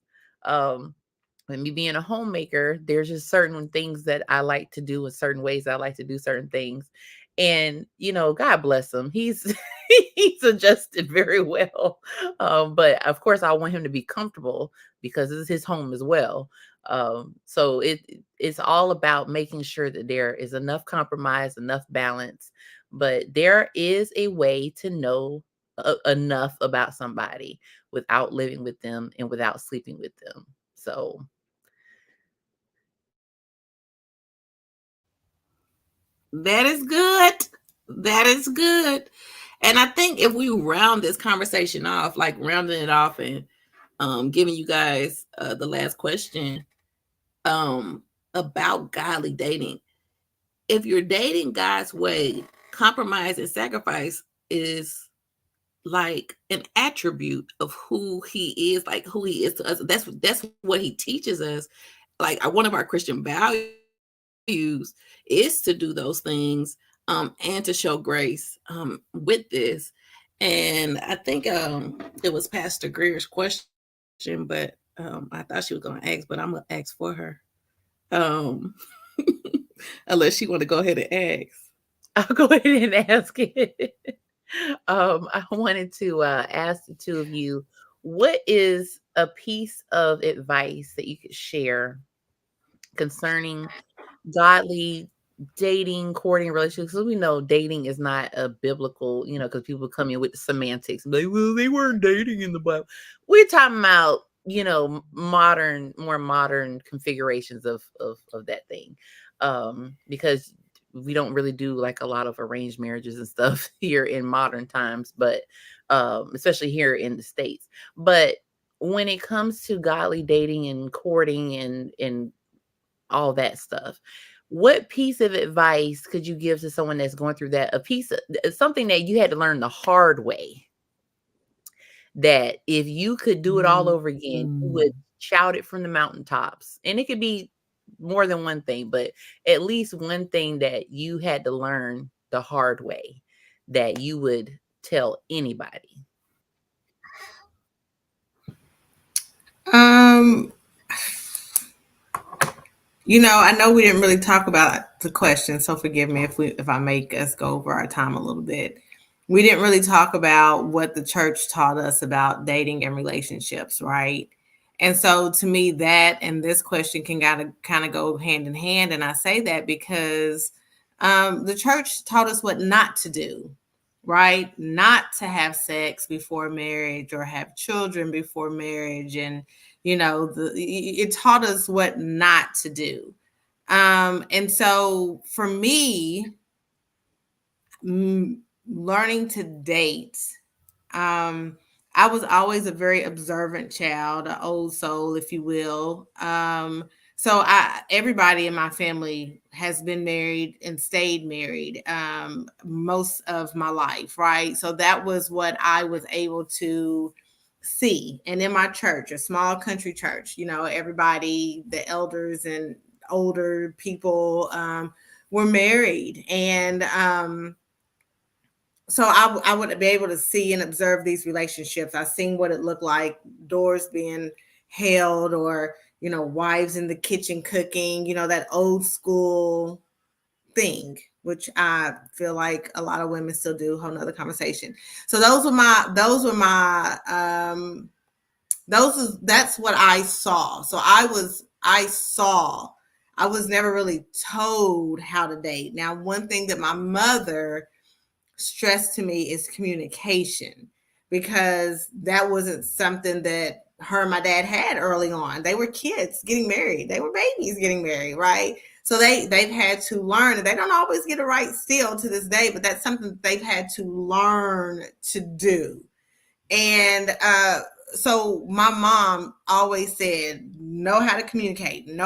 With me being a homemaker, there's just certain things that I like to do in certain ways. I like to do certain things. And, God bless him. He's adjusted very well. But of course, I want him to be comfortable. because this is his home as well. So it's all about making sure that there is enough compromise, enough balance, but there is a way to know enough about somebody without living with them and without sleeping with them. So that is good. That is good. And I think if we round this conversation off, like rounding it off and giving you guys the last question about godly dating. If you're dating God's way, compromise and sacrifice is like an attribute of who he is, like who he is to us. That's what he teaches us. Like one of our Christian values is to do those things and to show grace with this. And I think it was Pastor Greer's question, but I thought she was going to ask, but I'm going to ask for her. Unless she want to go ahead and ask. I'll go ahead and ask it. I wanted to ask the two of you, what is a piece of advice that you could share concerning godly dating, courting, relationships? So we know dating is not a biblical, because people come in with the semantics. Like, well, they weren't dating in the Bible. We're talking about, more modern configurations of that thing. Because we don't really do like a lot of arranged marriages and stuff here in modern times, but especially here in the States. But when it comes to godly dating and courting and all that stuff, what piece of advice could you give to someone that's going through that? Something that you had to learn the hard way, that if you could do it all over again, you would shout it from the mountaintops. And it could be more than one thing, but at least one thing that you had to learn the hard way that you would tell anybody. I know we didn't really talk about the question, so forgive me if I make us go over our time a little bit. We didn't really talk about what the church taught us about dating and relationships, right? And so to me, that and this question can kind of go hand in hand. And I say that because the church taught us what not to do, right? Not to have sex before marriage or have children before marriage. And, it taught us what not to do. And so for me, learning to date, I was always a very observant child, an old soul, if you will. So everybody in my family has been married and stayed married most of my life, right? So that was what I was able to see. And in my church, a small country church, everybody, the elders and older people were married. And so I would be able to see and observe these relationships. I seen what it looked like, doors being held, or, wives in the kitchen cooking, that old school thing, which I feel like a lot of women still do. Whole nother conversation. So that's what I saw. So I was never really told how to date. Now, one thing that my mother stressed to me is communication, because that wasn't something that her and my dad had early on. They were kids getting married. They were babies getting married, right? So they've had to learn, and they don't always get it right still to this day, but that's something they've had to learn to do. And so my mom always said, know how to communicate. You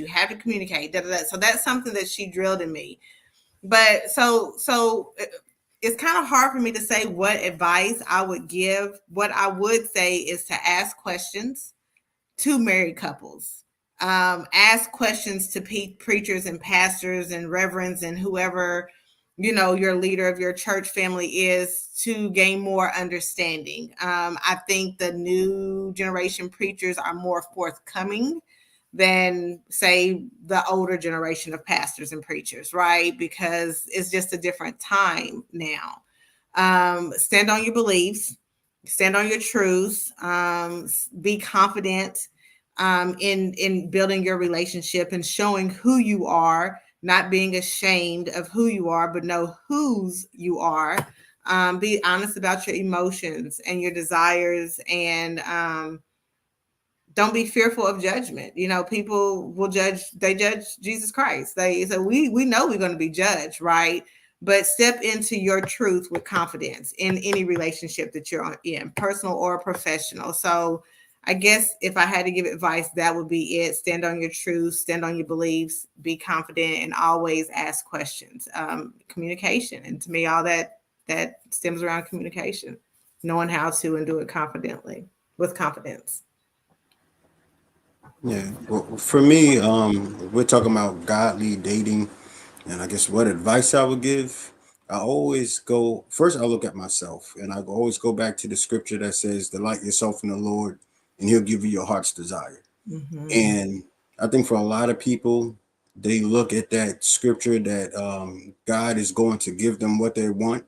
have to communicate. So that's something that she drilled in me. But so it's kind of hard for me to say what advice I would give. What I would say is to ask questions to married couples. Ask questions to preachers and pastors and reverends and whoever, your leader of your church family is, to gain more understanding. I think the new generation preachers are more forthcoming than, say, the older generation of pastors and preachers, right? Because it's just a different time now. Stand on your beliefs. stand on your truths, be confident in building your relationship and showing who you are, not being ashamed of who you are, but know whose you are. Be honest about your emotions and your desires, and don't be fearful of judgment. You know, people will judge, they judge Jesus Christ. They say, we know we're going to be judged, right? But step into your truth with confidence in any relationship that you're in, personal or professional. So I guess if I had to give advice, that would be it. Stand on your truth, stand on your beliefs, be confident, and always ask questions. Communication. And to me, all that stems around communication, knowing how to and do it confidently, with confidence. Yeah. Well, for me, we're talking about godly dating, and I guess what advice I would give. I always go first. I look at myself, and I always go back to the scripture that says, "Delight yourself in the Lord, and He'll give you your heart's desire." Mm-hmm. And I think for a lot of people, they look at that scripture that God is going to give them what they want.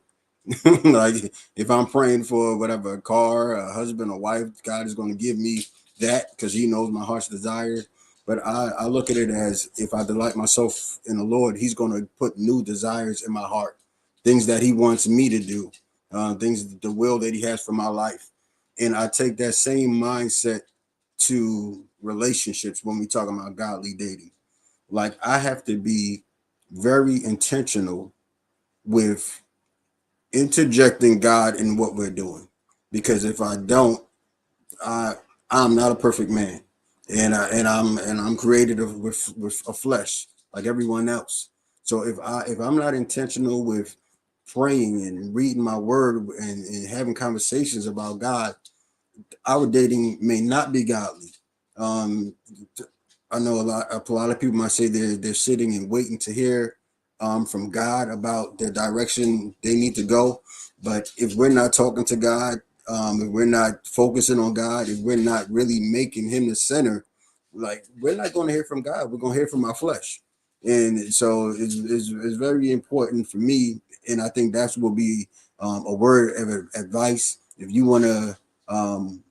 Like if I'm praying for whatever, a car, a husband, a wife, God is going to give me that because He knows my heart's desire. But I look at it as if I delight myself in the Lord, He's going to put new desires in my heart, things that He wants me to do, things, the will that He has for my life. And I take that same mindset to relationships when we talk about godly dating. Like I have to be very intentional with interjecting God in what we're doing, because if I don't, I'm not a perfect man, and I'm created with a flesh like everyone else. So if I'm not intentional with praying and reading my word and having conversations about God, our dating may not be godly. Um, I know a lot of people might say they're sitting and waiting to hear from God about the direction they need to go. But if we're not talking to God, if we're not focusing on God, if we're not really making Him the center, like we're not going to hear from God. We're going to hear from our flesh. And so it's very important for me. And I think that will be a word of advice. If you want to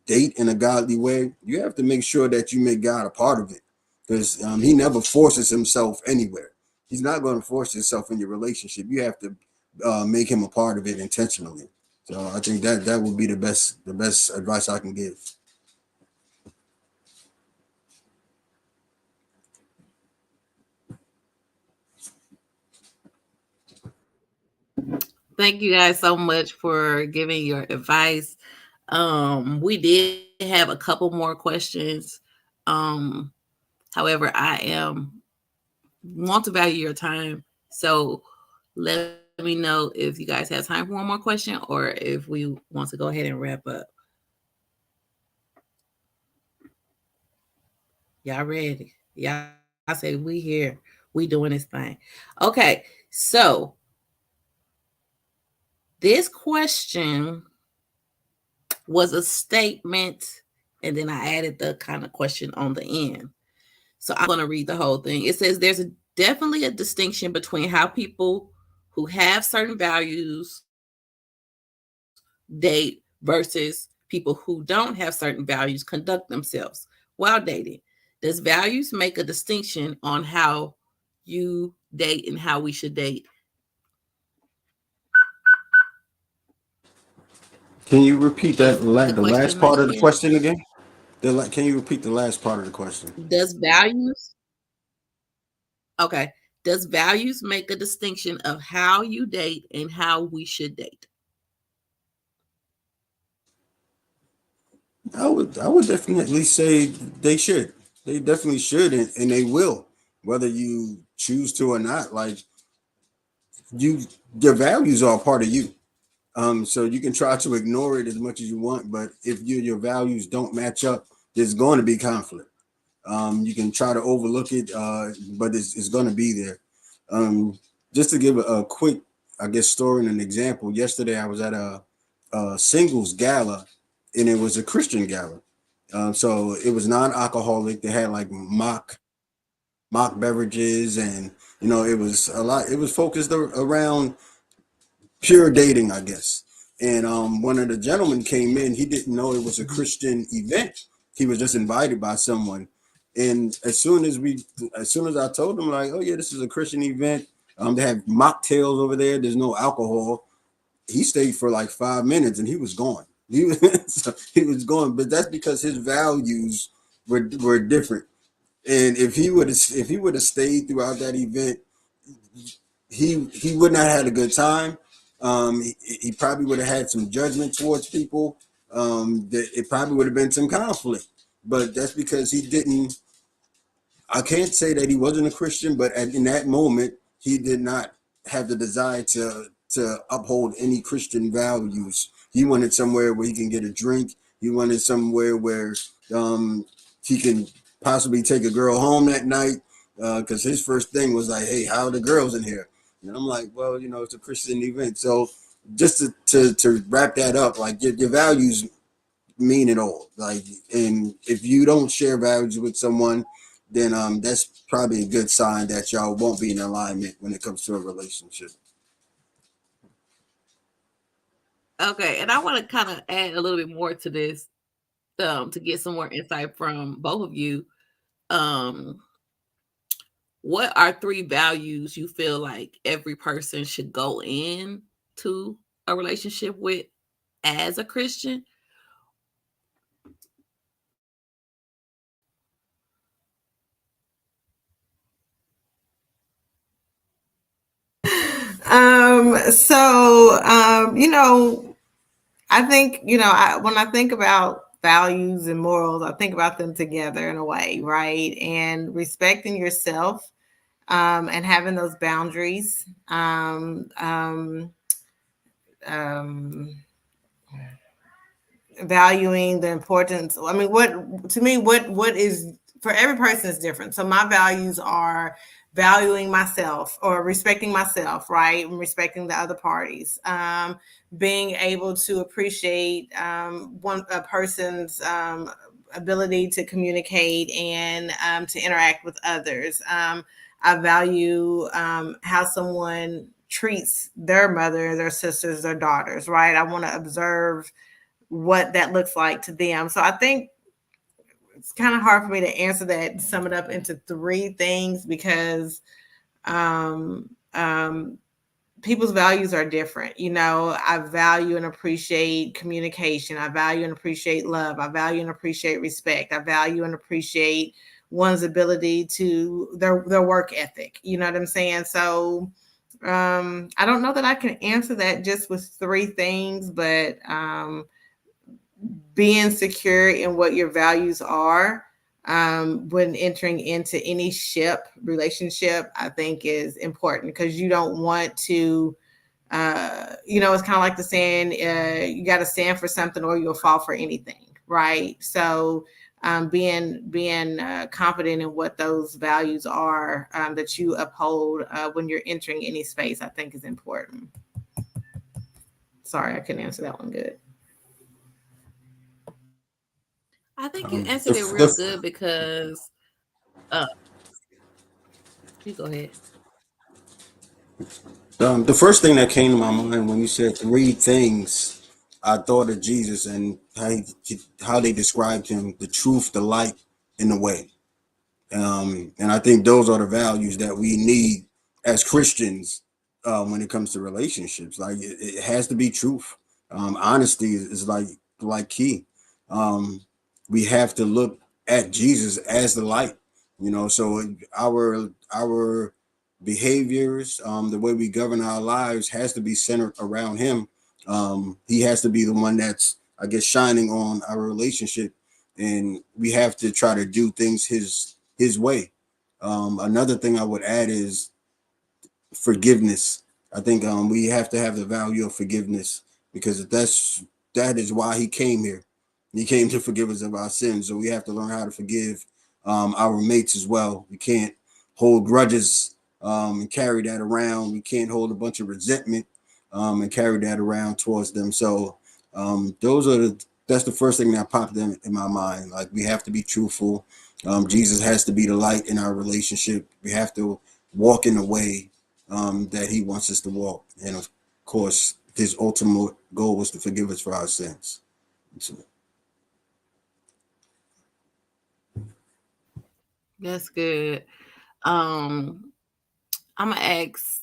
date in a godly way, you have to make sure that you make God a part of it, because He never forces Himself anywhere. He's not going to force Himself in your relationship. You have to make Him a part of it intentionally. So I think that would be the best advice I can give. Thank you guys so much for giving your advice. We did have a couple more questions. However, I want to value your time. So let me know if you guys have time for one more question or if we want to go ahead and wrap up. Y'all ready? Y'all say we here. We doing this thing. Okay. So this question was a statement, and then I added the kind of question on the end. So I'm going to read the whole thing. It says there's definitely a distinction between how people who have certain values date versus people who don't have certain values conduct themselves while dating. Does values make a distinction on how you date and how we should date? Can you repeat that the last part of the question again? Can you repeat the last part of the question? Does values make a distinction of how you date and how we should date? I would definitely say they should. They definitely should, and they will, whether you choose to or not. Like your values are a part of you. So you can try to ignore it as much as you want, but if your values don't match up, there's going to be conflict. You can try to overlook it, but it's going to be there. Just to give a quick, I guess, story and an example. Yesterday, I was at a singles gala, and it was a Christian gala. So it was non-alcoholic. They had like mock beverages, and it was a lot. It was focused around pure dating, I guess. And one of the gentlemen came in. He didn't know it was a Christian event. He was just invited by someone. And as soon as I told him, like, oh yeah, this is a Christian event. They have mocktails over there. There's no alcohol. He stayed for like 5 minutes and he was gone. He was gone. But that's because his values were different. And if he would have stayed throughout that event, he would not have had a good time. He probably would have had some judgment towards people. That it probably would have been some conflict. But that's because he didn't. I can't say that he wasn't a Christian, but in that moment, he did not have the desire to uphold any Christian values. He wanted somewhere where he can get a drink. He wanted somewhere where he can possibly take a girl home that night, because his first thing was like, hey, how are the girls in here? And I'm like, well, it's a Christian event. So just to wrap that up, like your values mean it all. Like, and if you don't share values with someone, then that's probably a good sign that y'all won't be in alignment when it comes to a relationship. Okay, and I want to kind of add a little bit more to this, to get some more insight from both of you. What are 3 values you feel like every person should go in to a relationship with as a Christian? I think, when I think about values and morals, I think about them together in a way, right? And respecting yourself, and having those boundaries, valuing the importance. I mean, what is for every person is different. So my values are valuing myself or respecting myself, right? And respecting the other parties. Being able to appreciate a person's ability to communicate and to interact with others. I value how someone treats their mother, their sisters, their daughters, right? I want to observe what that looks like to them. So I think it's kind of hard for me to answer that and sum it up into 3 things because people's values are different. I value and appreciate communication. I value and appreciate love. I value and appreciate respect. I value and appreciate one's ability to their work ethic. You know what I'm saying? So I don't know that I can answer that just with 3 things, but being secure in what your values are when entering into any relationship, I think is important because you don't want to, it's kind of like the saying, you got to stand for something or you'll fall for anything, right? So being confident in what those values are that you uphold when you're entering any space, I think is important. Sorry, I couldn't answer that one good. I think you answered it real good because you go ahead. The first thing that came to my mind when you said 3 things, I thought of Jesus and how they described him: the truth, the light, and the way. And I think those are the values that we need as Christians when it comes to relationships. Like it has to be truth. Honesty is like key. We have to look at Jesus as the light, so our behaviors, the way we govern our lives has to be centered around him. He has to be the one that's, I guess, shining on our relationship, and we have to try to do things his way. Another thing I would add is forgiveness. I think we have to have the value of forgiveness because that is why he came here. He came to forgive us of our sins. So we have to learn how to forgive our mates as well. We can't hold grudges and carry that around. We can't hold a bunch of resentment and carry that around towards them. So that's the first thing that popped in my mind. Like, we have to be truthful. Jesus has to be the light in our relationship. We have to walk in the way that he wants us to walk. And of course, his ultimate goal was to forgive us for our sins. So, that's good. I'm gonna ask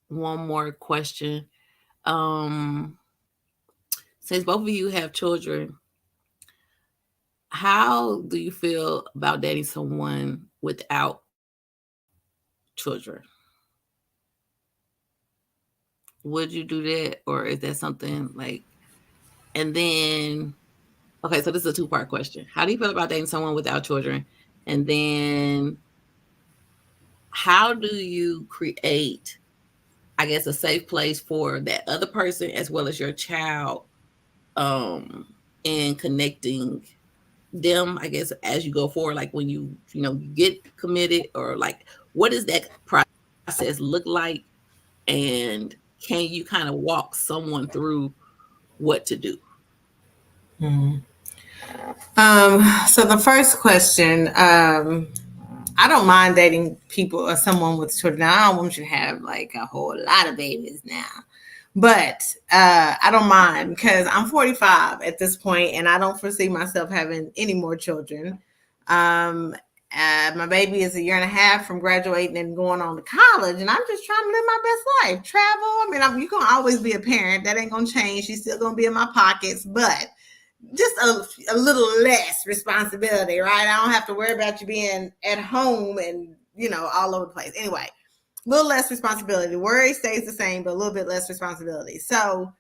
one more question. Since both of you have children, how do you feel about dating someone without children? Would you do that, or is that something like? And then, okay, so this is a two-part question. How do you feel about dating someone without children? And then, how do you create, I guess, a safe place for that other person as well as your child, in connecting them, I guess, as you go forward, like when you get committed, or like, what does that process look like? And can you kind of walk someone through what to do? So the first question, I don't mind dating people or someone with children. Now, I don't want you to have like a whole lot of babies now, but I don't mind because I'm 45 at this point and I don't foresee myself having any more children. My baby is 1.5 years from graduating and going on to college, and I'm just trying to live my best life, travel. I mean, you're going to always be a parent. That ain't going to change. She's still going to be in my pockets, but just a little less responsibility, right? I don't have to worry about you being at home and, all over the place. Anyway, a little less responsibility. The worry stays the same, but a little bit less responsibility. So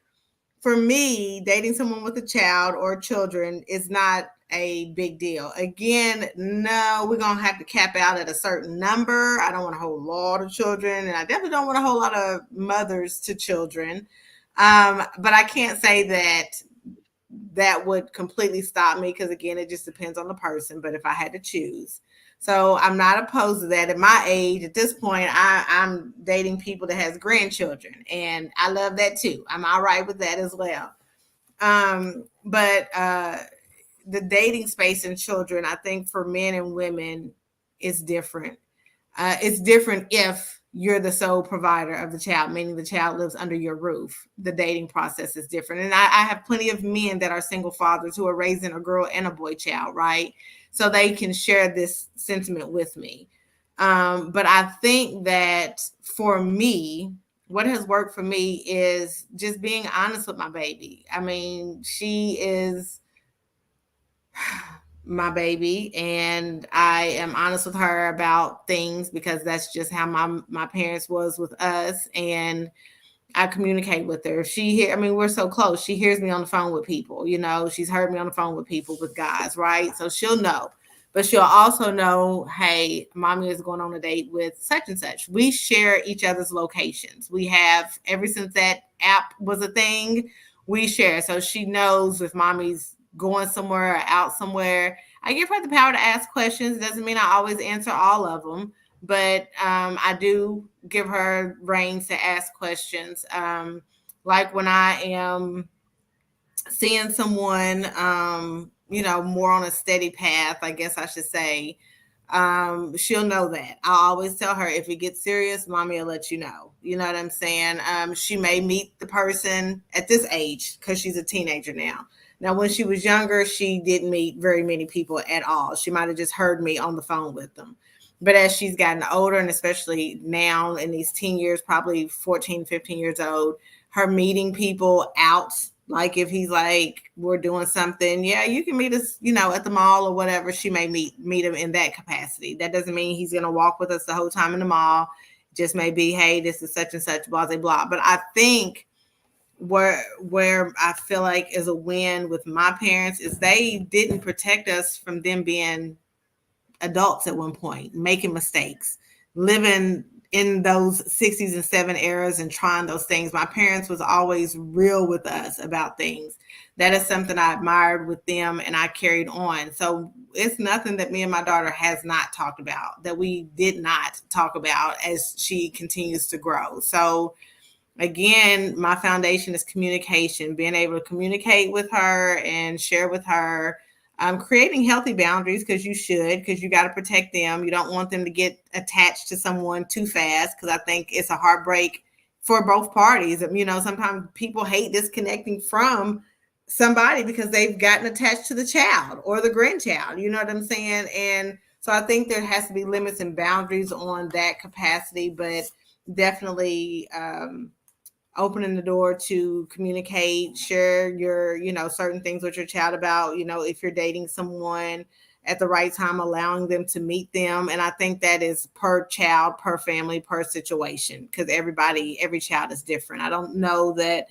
for me, dating someone with a child or children is not a big deal. Again, no, we're going to have to cap out at a certain number. I don't want a whole lot of children, and I definitely don't want a whole lot of mothers to children. But I can't say that would completely stop me because, again, it just depends on the person. But if I had to choose. So I'm not opposed to that. At my age, at this point, I'm dating people that has grandchildren, and I love that too. I'm all right with that as well. But the dating space in children, I think for men and women is different. It's different if you're the sole provider of the child, meaning the child lives under your roof. The dating process is different. And I have plenty of men that are single fathers who are raising a girl and a boy child, right? So they can share this sentiment with me. But I think that for me, what has worked for me is just being honest with my baby. I mean, she is my baby, and I am honest with her about things because that's just how my parents was with us, and I communicate with her. We're so close. She hears me on the phone with people, she's heard me on the phone with people, with guys, right? So she'll know, but she'll also know, hey, mommy is going on a date with such and such. We share each other's locations. We have, ever since that app was a thing, we share. So she knows if mommy's going somewhere or out somewhere. I give her the power to ask questions. Doesn't mean I always answer all of them, but I do give her reins to ask questions. Like when I am seeing someone, more on a steady path, I guess I should say, she'll know that. I'll always tell her, if it gets serious, mommy will let you know. You know what I'm saying? She may meet the person at this age because she's a teenager now. Now, when she was younger, she didn't meet very many people at all. She might have just heard me on the phone with them. But as she's gotten older, and especially now in these teen years, probably 14, 15 years old, her meeting people out, like if he's like, we're doing something, yeah, you can meet us, at the mall or whatever, she may meet him in that capacity. That doesn't mean he's going to walk with us the whole time in the mall. It just may be, hey, this is such and such, blah, blah, blah. But I think where I feel like is a win with my parents is they didn't protect us from them being adults at one point, making mistakes, living in those 60s and 70s eras and trying those things. My parents was always real with us about things. That is something I admired with them and I carried on. So it's nothing that me and my daughter has not talked about, that we did not talk about as she continues to grow. So again, my foundation is communication, being able to communicate with her and share with her, creating healthy boundaries because you got to protect them. You don't want them to get attached to someone too fast because I think it's a heartbreak for both parties. You know, sometimes people hate disconnecting from somebody because they've gotten attached to the child or the grandchild. You know what I'm saying? And so I think there has to be limits and boundaries on that capacity, but definitely opening the door to communicate, share your, you know, certain things with your child about, you know, if you're dating someone at the right time, allowing them to meet them. And I think that is per child, per family, per situation, because every child is different. I don't know that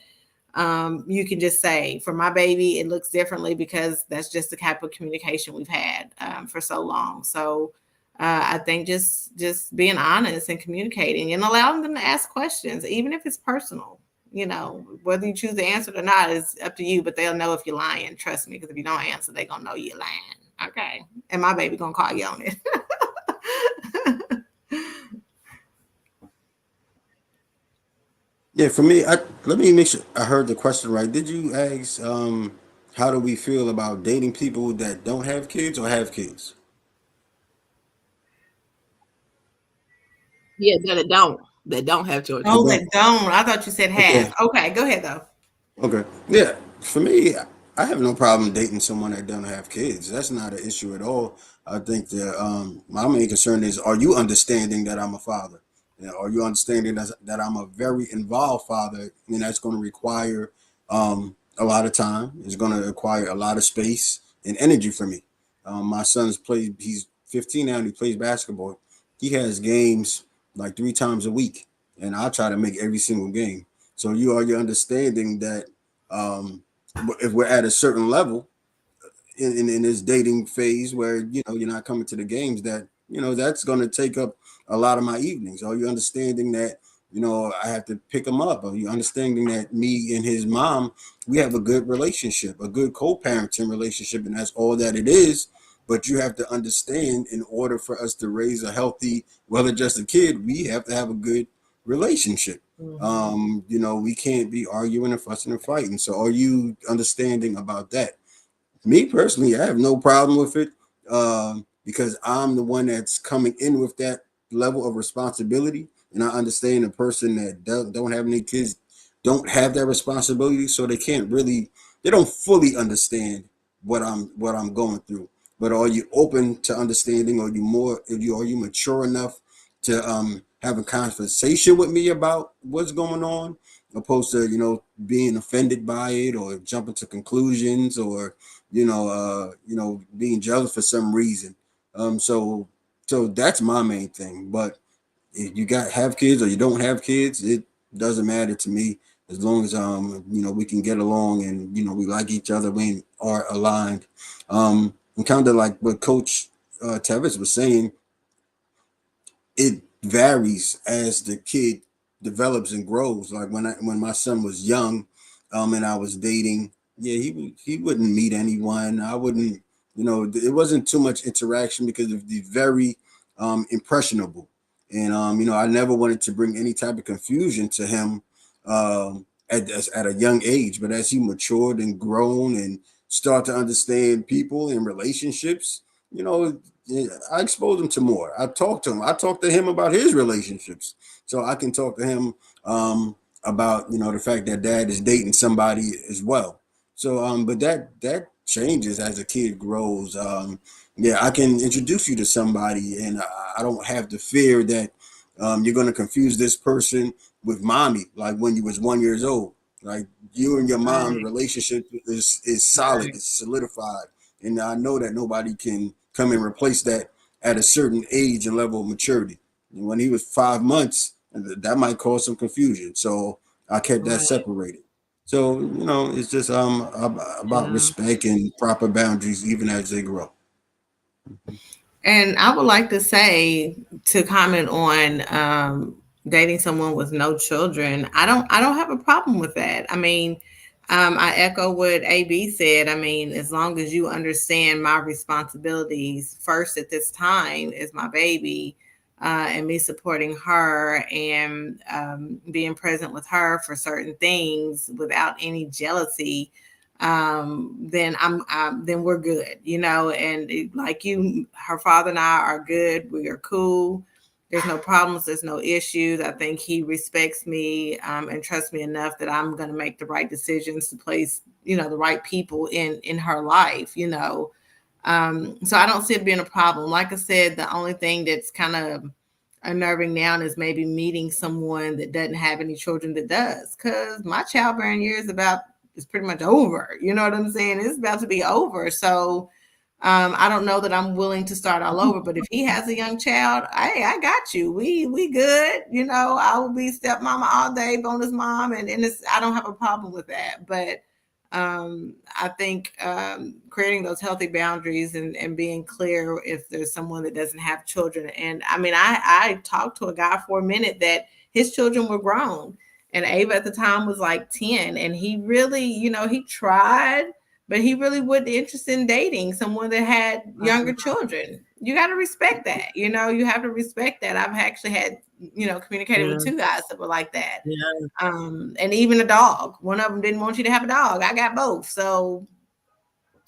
you can just say for my baby, it looks differently, because that's just the type of communication we've had for so long. So I think just being honest and communicating and allowing them to ask questions, even if it's personal. You know, whether you choose to answer it or not is up to you, but they'll know if you're lying. Trust me, because if you don't answer, they're going to know you're lying. Okay. And my baby going to call you on it. Yeah, for me, let me make sure I heard the question right. Did you ask how do we feel about dating people that don't have kids or have kids? Yeah, that don't have children. Oh, that don't. I thought you said have. Okay, go ahead though. Okay. Yeah. For me, I have no problem dating someone that doesn't have kids. That's not an issue at all. I think that my main concern is, are you understanding that I'm a father? You know, are you understanding that I'm a very involved father? And that's going to require a lot of time. It's going to require a lot of space and energy for me. My son's played, he's 15 now and he plays basketball. He has games like 3 times a week. And I try to make every single game. So you understanding that if we're at a certain level in this dating phase where, you know, you're not coming to the games, that, you know, that's going to take up a lot of my evenings. Are you understanding that, you know, I have to pick him up? Are you understanding that me and his mom, we have a good relationship, a good co-parenting relationship, and that's all that it is? But you have to understand, in order for us to raise a healthy, well-adjusted kid, we have to have a good relationship. You know, we can't be arguing and fussing and fighting. So are you understanding about that? Me personally, I have no problem with it, because I'm the one that's coming in with that level of responsibility, and I understand a person that don't have any kids don't have that responsibility, so they don't fully understand what I'm going through. But are you open to understanding? Are you mature enough to have a conversation with me about what's going on, opposed to, you know, being offended by it or jumping to conclusions, or being jealous for some reason. So that's my main thing. But if you have kids or you don't have kids, it doesn't matter to me, as long as we can get along and, you know, we like each other, we are aligned. And kind of like what Coach Tevis was saying, it varies as the kid develops and grows. Like when my son was young, and I was dating, yeah, he wouldn't meet anyone. I wouldn't, you know, it wasn't too much interaction because of the very impressionable. And you know, I never wanted to bring any type of confusion to him at a young age. But as he matured and grown and start to understand people and relationships, you know, I exposed him to more. I talked to him. I talked to him about his relationships, so I can talk to him about, you know, the fact that dad is dating somebody as well. So, but that changes as a kid grows. Yeah, I can introduce you to somebody, and I don't have to fear that you're going to confuse this person with mommy, like when you was 1 year old. Like you and your mom's relationship is solid, it's solidified, and I know that nobody can come and replace that at a certain age and level of maturity. And when he was 5 months, that might cause some confusion. So I kept that separated. So, you know, it's just about respect and proper boundaries, even as they grow. And I would like to say, to comment on dating someone with no children, I don't have a problem with that. I mean, I echo what AB said. I mean, as long as you understand my responsibilities first at this time is my baby, and me supporting her and being present with her for certain things without any jealousy, then then we're good, you know. And like you, her father and I are good. We are cool. there's no problems, there's no issues. I think he respects me and trusts me enough that I'm going to make the right decisions to place, the right people in her life, So I don't see it being a problem. Like I said, the only thing that's kind of unnerving now is maybe meeting someone that doesn't have any children that does, because my childbearing year is pretty much over. You know what I'm saying? It's about to be over. So I don't know that I'm willing to start all over, but if he has a young child, I got you. We good. I will be stepmama all day, bonus mom, and I don't have a problem with that. But I think creating those healthy boundaries and being clear if there's someone that doesn't have children. And I mean, I talked to a guy for a minute that his children were grown, and Ava at the time was like 10, and he really, he tried, but he really wasn't interested in dating someone that had younger children. You got to respect that. You have to respect that. I've actually had, communicated with 2 guys that were like that. Yeah. And even a dog. One of them didn't want you to have a dog. I got both. So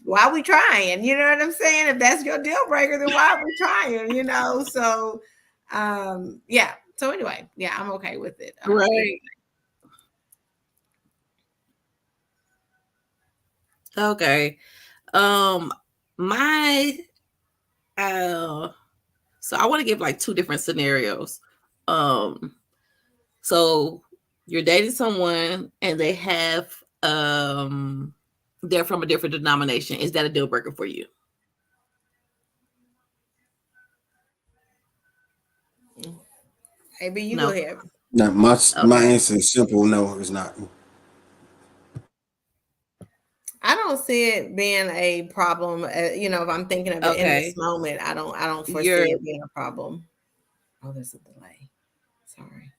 why are we trying? You know what I'm saying? If that's your deal breaker, then why are we trying? So yeah. So anyway, yeah, I'm okay with it. Right. Okay. So I want to give like 2 different scenarios. So you're dating someone and they have they're from a different denomination. Is that a deal breaker for you? Maybe you go ahead. No, my answer is simple. No, it's not. I don't see it being a problem. If I'm thinking of it in this moment, I don't foresee it being a problem. Oh, there's a delay. Sorry.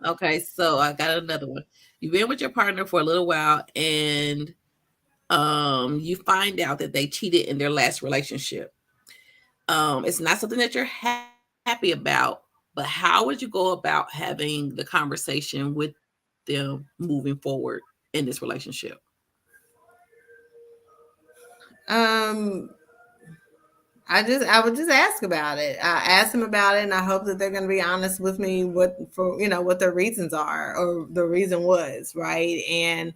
Okay, so I got another one. You've been with your partner for a little while, and you find out that they cheated in their last relationship. It's not something that you're happy about, but how would you go about having the conversation with them moving forward in this relationship? I would just ask about it. I ask them about it, and I hope that they're going to be honest with me what their reasons are, or the reason was, right? And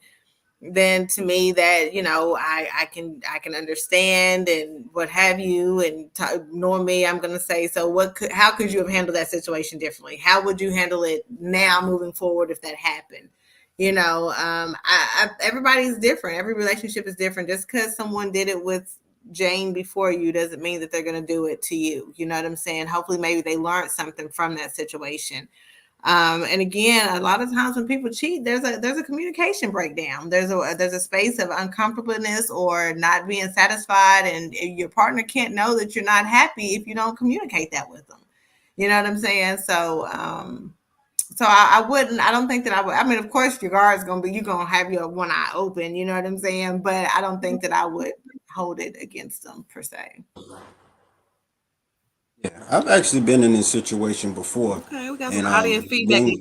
then to me that, I can understand and what have you, and knowing me, I'm going to say, so how could you have handled that situation differently? How would you handle it now moving forward if that happened? Everybody's different. Every relationship is different. Just because someone did it with Jane before you doesn't mean that they're going to do it to you. You know what I'm saying? Hopefully maybe they learned something from that situation. And again, a lot of times when people cheat, there's a communication breakdown. There's a space of uncomfortableness or not being satisfied, and your partner can't know that you're not happy if you don't communicate that with them. You know what I'm saying? So I don't think that I would. I mean, of course, your guard's you're gonna have your one eye open. You know what I'm saying? But I don't think that I would hold it against them per se. Yeah, I've actually been in this situation before. Okay, we got some audience feedback.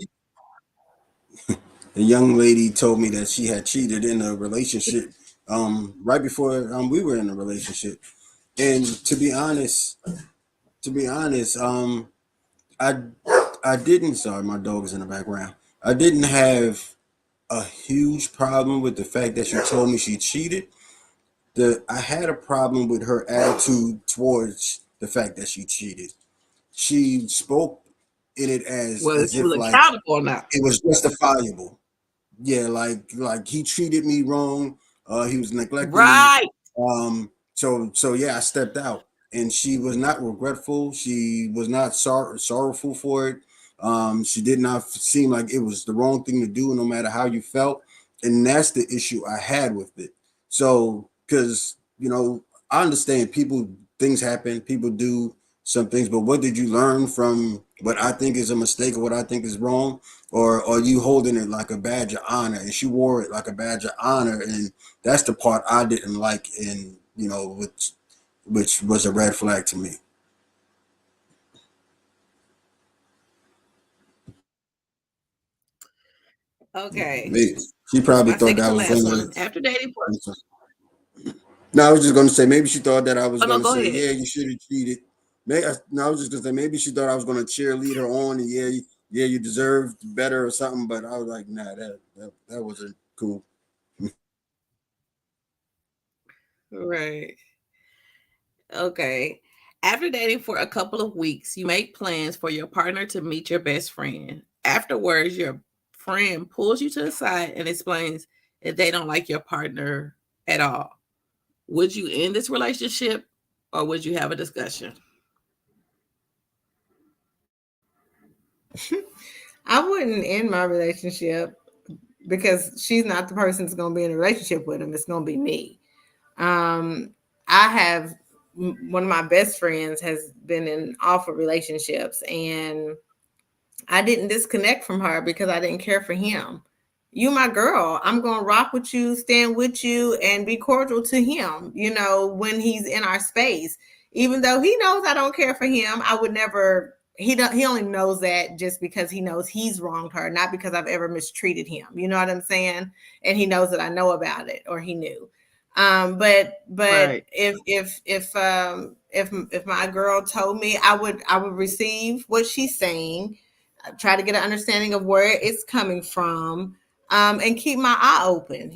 The young lady told me that she had cheated in a relationship right before we were in a relationship. And to be honest, I didn't. Sorry, my dog is in the background. I didn't have a huge problem with the fact that she told me she cheated. I had a problem with her attitude towards the fact that she cheated. She spoke in it as if like it was justifiable. Yeah, like he treated me wrong. He was neglecting me. So yeah, I stepped out, and she was not regretful. She was not sorrowful for it. She did not seem like it was the wrong thing to do, no matter how you felt. And that's the issue I had with it. So, because, I understand things happen, people do some things, but what did you learn from what I think is a mistake or what I think is wrong? Or are you holding it like a badge of honor? And she wore it like a badge of honor. And that's the part I didn't like, and, which was a red flag to me. Okay. She probably thought that was after dating. No, I was just going to say, maybe she thought that I was going to say, yeah, you should have cheated. I was just gonna say maybe she thought I was gonna cheerlead her on, and yeah, you deserved better or something. But I was like, nah, that wasn't cool. Right. Okay. After dating for a couple of weeks, you make plans for your partner to meet your best friend. Afterwards, your friend pulls you to the side and explains that they don't like your partner at all. Would you end this relationship or would you have a discussion? I wouldn't end my relationship because she's not the person that's going to be in a relationship with him. It's going to be me. I have one of my best friends has been in awful relationships, and I didn't disconnect from her because I didn't care for him. You my girl. I'm going to rock with you, stand with you, and be cordial to him, when he's in our space. Even though he knows I don't care for him, I would never, he only knows that just because he knows he's wronged her, not because I've ever mistreated him. You know what I'm saying? And he knows that I know about it, or he knew. But right. if my girl told me, I would receive what she's saying, try to get an understanding of where it's coming from, and keep my eye open,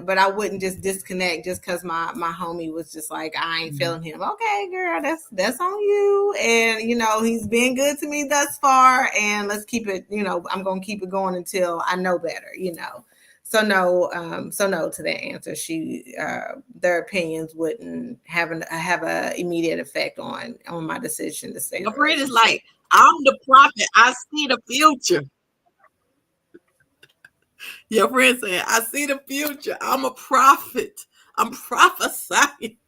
but I wouldn't just disconnect just because my homie was just like, I ain't feeling him. Okay, girl, that's on you. And, he's been good to me thus far, and let's keep it, I'm going to keep it going until I know better, So no to that answer. Their opinions wouldn't have a immediate effect on my decision to stay. Your friend is like, I'm the prophet. I see the future. Your friend saying, I see the future. I'm a prophet. I'm prophesying.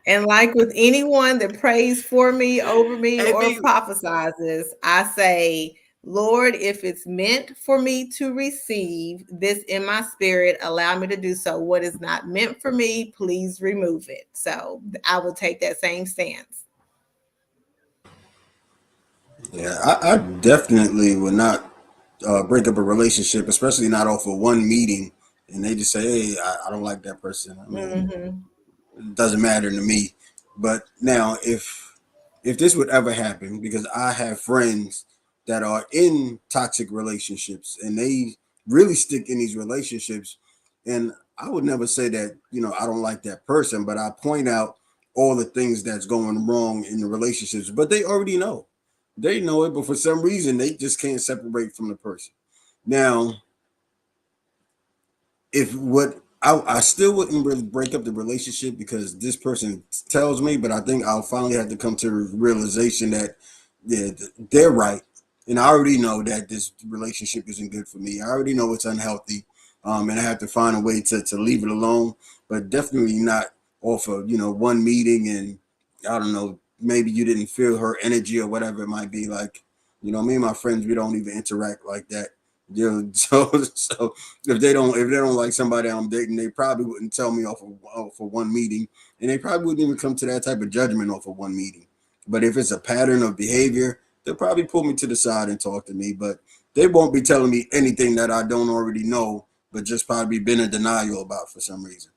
And like with anyone that prays for me, over me, or prophesizes, I say, Lord, if it's meant for me to receive this in my spirit, allow me to do so. What is not meant for me, please remove it. So I will take that same stance. Yeah, I definitely would not break up a relationship, especially not off of one meeting, and they just say, hey, I don't like that person. I mean, it doesn't matter to me. But now if this would ever happen, because I have friends that are in toxic relationships and they really stick in these relationships, and I would never say that, I don't like that person, but I point out all the things that's going wrong in the relationships, but they already know. They know it, but for some reason they just can't separate from the person. Now, I still wouldn't really break up the relationship because this person tells me, but I think I'll finally have to come to the realization that they're right. And I already know that this relationship isn't good for me. I already know it's unhealthy. And I have to find a way to leave it alone, but definitely not off of, one meeting and I don't know, maybe you didn't feel her energy or whatever it might be. Like, me and my friends, we don't even interact like that. So if they don't like somebody I'm dating, they probably wouldn't tell me off of one meeting, and they probably wouldn't even come to that type of judgment off of one meeting. But if it's a pattern of behavior, they'll probably pull me to the side and talk to me, but they won't be telling me anything that I don't already know, but just probably been in denial about for some reason.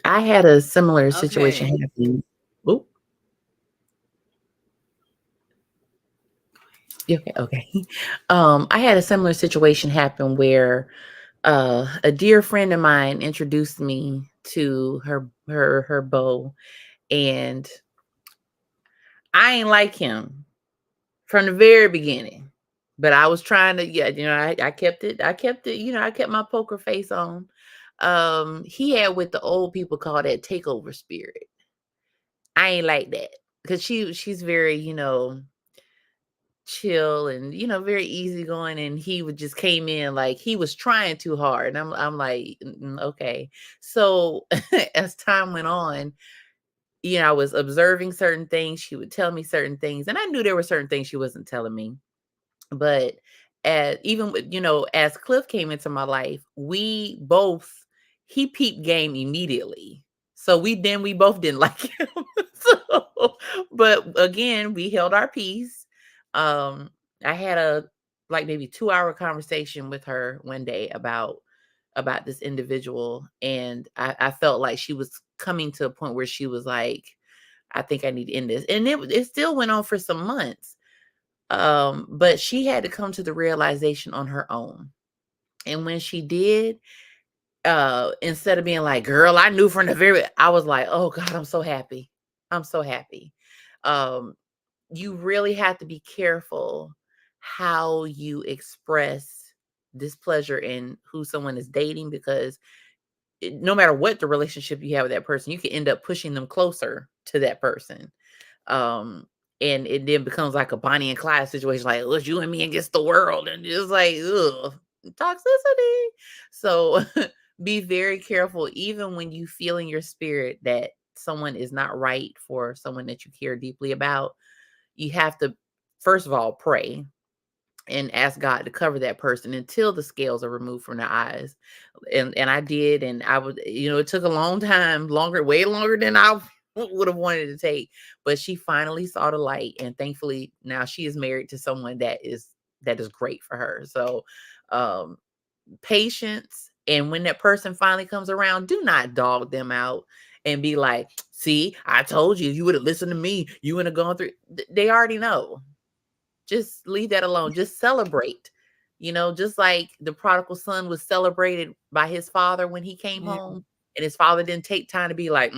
I had a similar situation happen. Oop. Okay. I had a similar situation happen where a dear friend of mine introduced me to her beau, and I ain't like him from the very beginning. But I was trying to, I kept it, I kept my poker face on. He had what the old people call that takeover spirit. I ain't like that because she's very, chill and very easygoing, and he would just came in like he was trying too hard, and I'm like, okay. So as time went on, I was observing certain things. She would tell me certain things, and I knew there were certain things she wasn't telling me. But even with, as Cliff came into my life, he peeped game immediately. So we both didn't like him. But again, we held our peace. I had a maybe 2-hour conversation with her one day about about this individual, and I felt like she was coming to a point where she was like, I think I need to end this. And it still went on for some months. But she had to come to the realization on her own. And when she did, instead of being like, girl, I knew from the I was like, oh God, I'm so happy. I'm so happy. You really have to be careful how you express displeasure in who someone is dating, because no matter what the relationship you have with that person, you can end up pushing them closer to that person. And it then becomes like a Bonnie and Clyde situation, like, it's you and me against the world, and just like, ugh, toxicity. So be very careful, even when you feel in your spirit that someone is not right for someone that you care deeply about. You have to, first of all, pray and ask God to cover that person until the scales are removed from their eyes. And I did, and I would, it took a long time, way longer than I would have wanted to take, but she finally saw the light, and thankfully now she is married to someone that is great for her. So patience, and when that person finally comes around, do not dog them out and be like, see, I told you, you would have listened to me, you would have gone through. They already know. Just leave that alone. Just celebrate. Just like the prodigal son was celebrated by his father when he came home, and his father didn't take time to be like,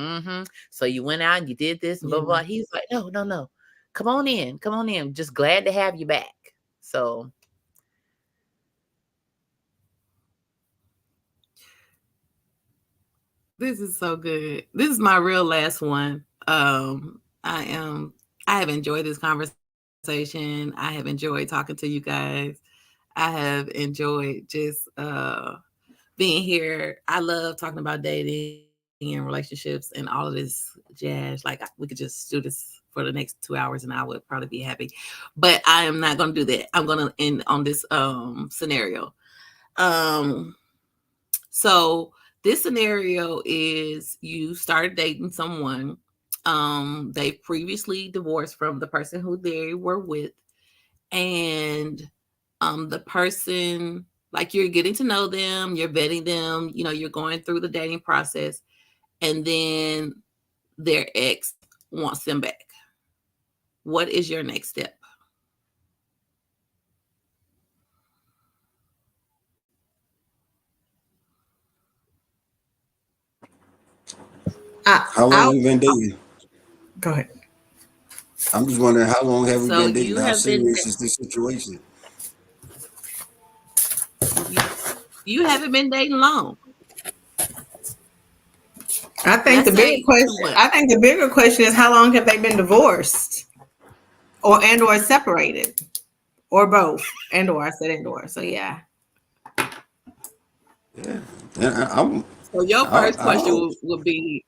so you went out and you did this and blah, blah, blah. He's like, no. Come on in. Just glad to have you back. So. This is so good. This is my real last one. I have enjoyed this conversation. I have enjoyed talking to you guys. I have enjoyed just being here. I love talking about dating and relationships and all of this jazz. Like, we could just do this for the next 2 hours and I would probably be happy. But I am not going to do that. I'm going to end on this scenario. So this scenario is, you started dating someone. They previously divorced from the person who they were with. And the person, like, you're getting to know them, you're vetting them, you're going through the dating process, and then their ex wants them back. What is your next step? How long have you been dating? Go ahead. I'm just wondering, how long have we been dating? How serious is this situation? You haven't been dating long. I think the bigger question is, how long have they been divorced, or separated, or both, I said and/or. So yeah. Yeah. So your first question would be.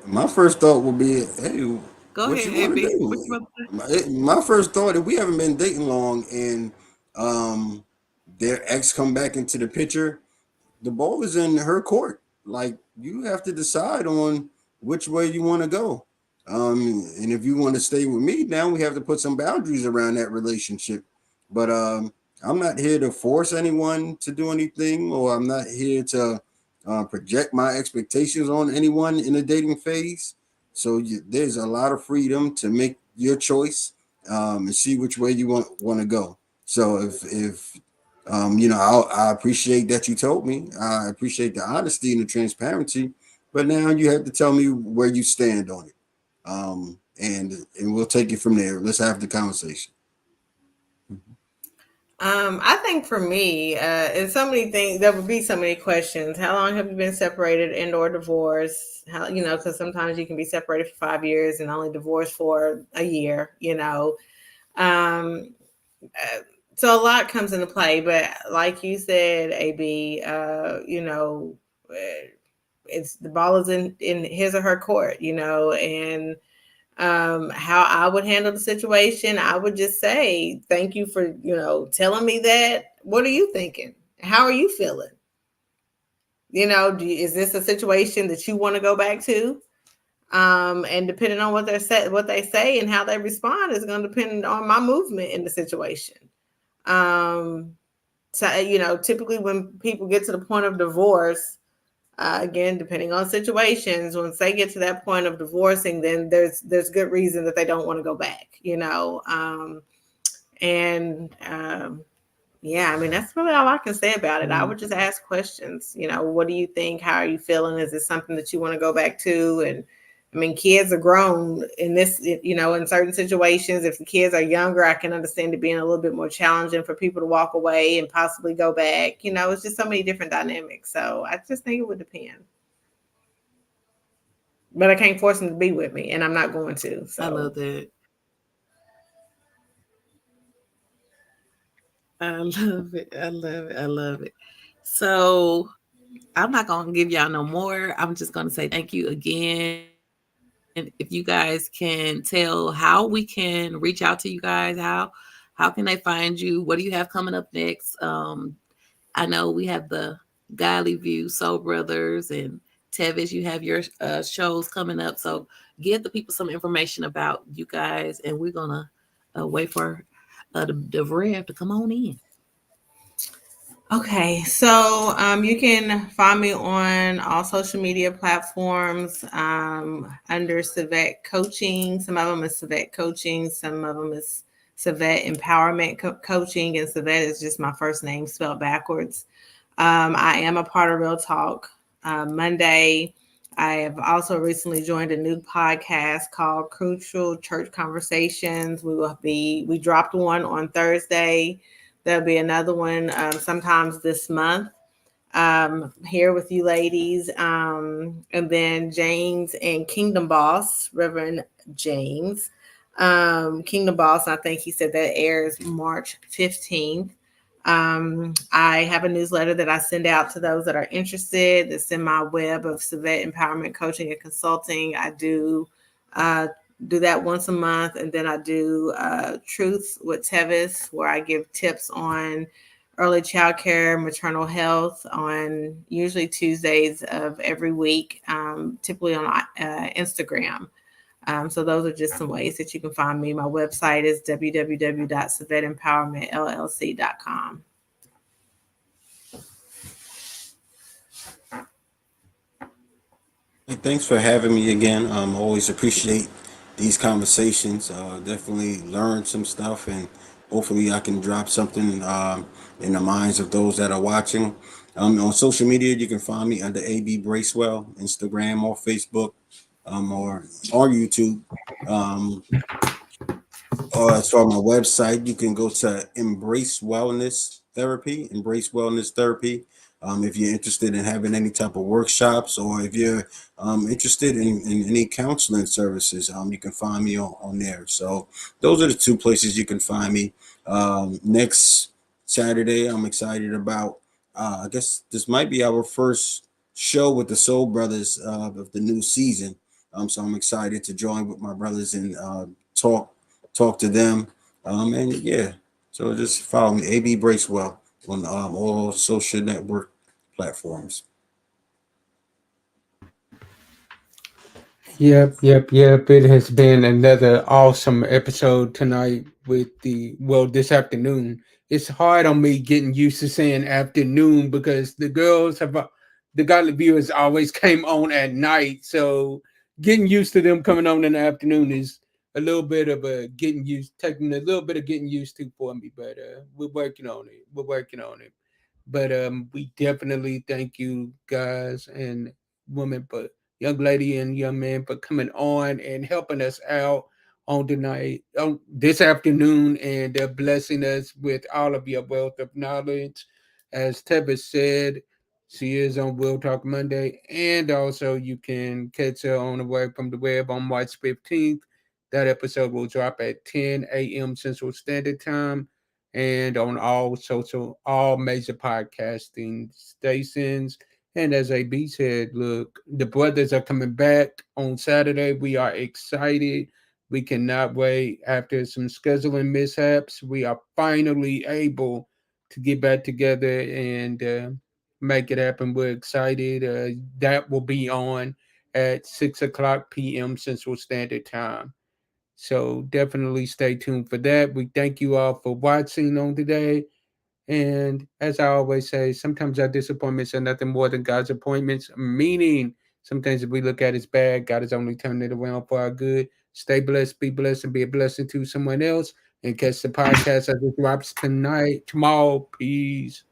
My first thought would be, hey, go ahead, AB. My first thought, if we haven't been dating long and their ex come back into the picture, the ball is in her court. Like, you have to decide on which way you want to go. And if you want to stay with me, now we have to put some boundaries around that relationship. But I'm not here to force anyone to do anything, or I'm not here to project my expectations on anyone in a dating phase. So there's a lot of freedom to make your choice and see which way you want to go. So if I appreciate that you told me. I appreciate the honesty and the transparency. But now you have to tell me where you stand on it, and we'll take it from there. Let's have the conversation. I think for me, it's so many things. There would be so many questions. How long have you been separated and/or divorced? How, because sometimes you can be separated for 5 years and only divorced for a year. So a lot comes into play. But like you said, AB, it's the ball is in his or her court. And how I would handle the situation, I would just say, thank you for, telling me that. What are you thinking? How are you feeling? Is this a situation that you want to go back to? And depending on what they say and how they respond is going to depend on my movement in the situation. typically when people get to the point of divorce, again, depending on situations, once they get to that point of divorcing, then there's good reason that they don't want to go back, yeah, I mean, that's really all I can say about it. I would just ask questions, what do you think? How are you feeling? Is it something that you want to go back to? And I mean, kids are grown in this, in certain situations. If the kids are younger, I can understand it being a little bit more challenging for people to walk away and possibly go back. It's just so many different dynamics. So I just think it would depend. But I can't force them to be with me, and I'm not going to. So. I love that. I love it. I love it. I love it. So I'm not going to give y'all no more. I'm just going to say thank you again. And if you guys can tell how we can reach out to you guys, how can they find you? What do you have coming up next? I know we have the Godly View Soul Brothers, and Tevis, you have your shows coming up. So give the people some information about you guys, and we're going to wait for the Rev to come on in. Okay, so you can find me on all social media platforms under Savette Coaching. Some of them is Savette Coaching. Some of them is Savette Empowerment Coaching. And Savette is just my first name spelled backwards. I am a part of Real Talk Monday. I have also recently joined a new podcast called Crucial Church Conversations. We dropped one on Thursday. There'll be another one sometimes this month here with you ladies. And then James and Kingdom Boss, Reverend James. Kingdom Boss, I think he said that airs March 15th. I have a newsletter that I send out to those that are interested. That's in my web of Savette Empowerment Coaching and Consulting. I do that once a month, and then I do Truth with Tevis, where I give tips on early child care, maternal health on usually Tuesdays of every week, typically on Instagram. So those are just some ways that you can find me. My website is www.savetteempowermentllc.com. Hey, thanks for having me again. Always appreciate these conversations. Definitely learn some stuff, and hopefully I can drop something in the minds of those that are watching. On social media, you can find me under AB Bracewell, Instagram or Facebook, or YouTube. Or as far as my website, you can go to Embrace Wellness Therapy. If you're interested in having any type of workshops, or if you're interested in any counseling services, you can find me on there. So those are the two places you can find me. Next Saturday, I'm excited about, I guess this might be our first show with the Soul Brothers of the new season. So I'm excited to join with my brothers and talk to them. And yeah, so just follow me, AB Bracewell, on all social network platforms. Yep. It has been another awesome episode tonight this afternoon. It's hard on me getting used to saying afternoon because the Godly Viewers always came on at night. So getting used to them coming on in the afternoon is a little bit of taking a little bit of getting used to for me, but we're working on it. But we definitely thank you guys and women, but young lady and young man, for coming on and helping us out on this afternoon, and blessing us with all of your wealth of knowledge. As Tevis said, she is on Real Talk Monday, and also you can catch her on the web from the web on March 15th. That episode will drop at 10 a.m. Central Standard Time, and on all major podcasting stations. And as AB said, look, the brothers are coming back on Saturday. We are excited. We cannot wait. After some scheduling mishaps, we are finally able to get back together and make it happen. We're excited. That will be on at 6:00 p.m. Central Standard Time. So definitely stay tuned for that. We thank you all for watching on today. And as I always say, sometimes our disappointments are nothing more than God's appointments, meaning some things that we look at as bad, God is only turning it around for our good. Stay blessed, be blessed, and be a blessing to someone else. And catch the podcast as it drops tomorrow. Peace.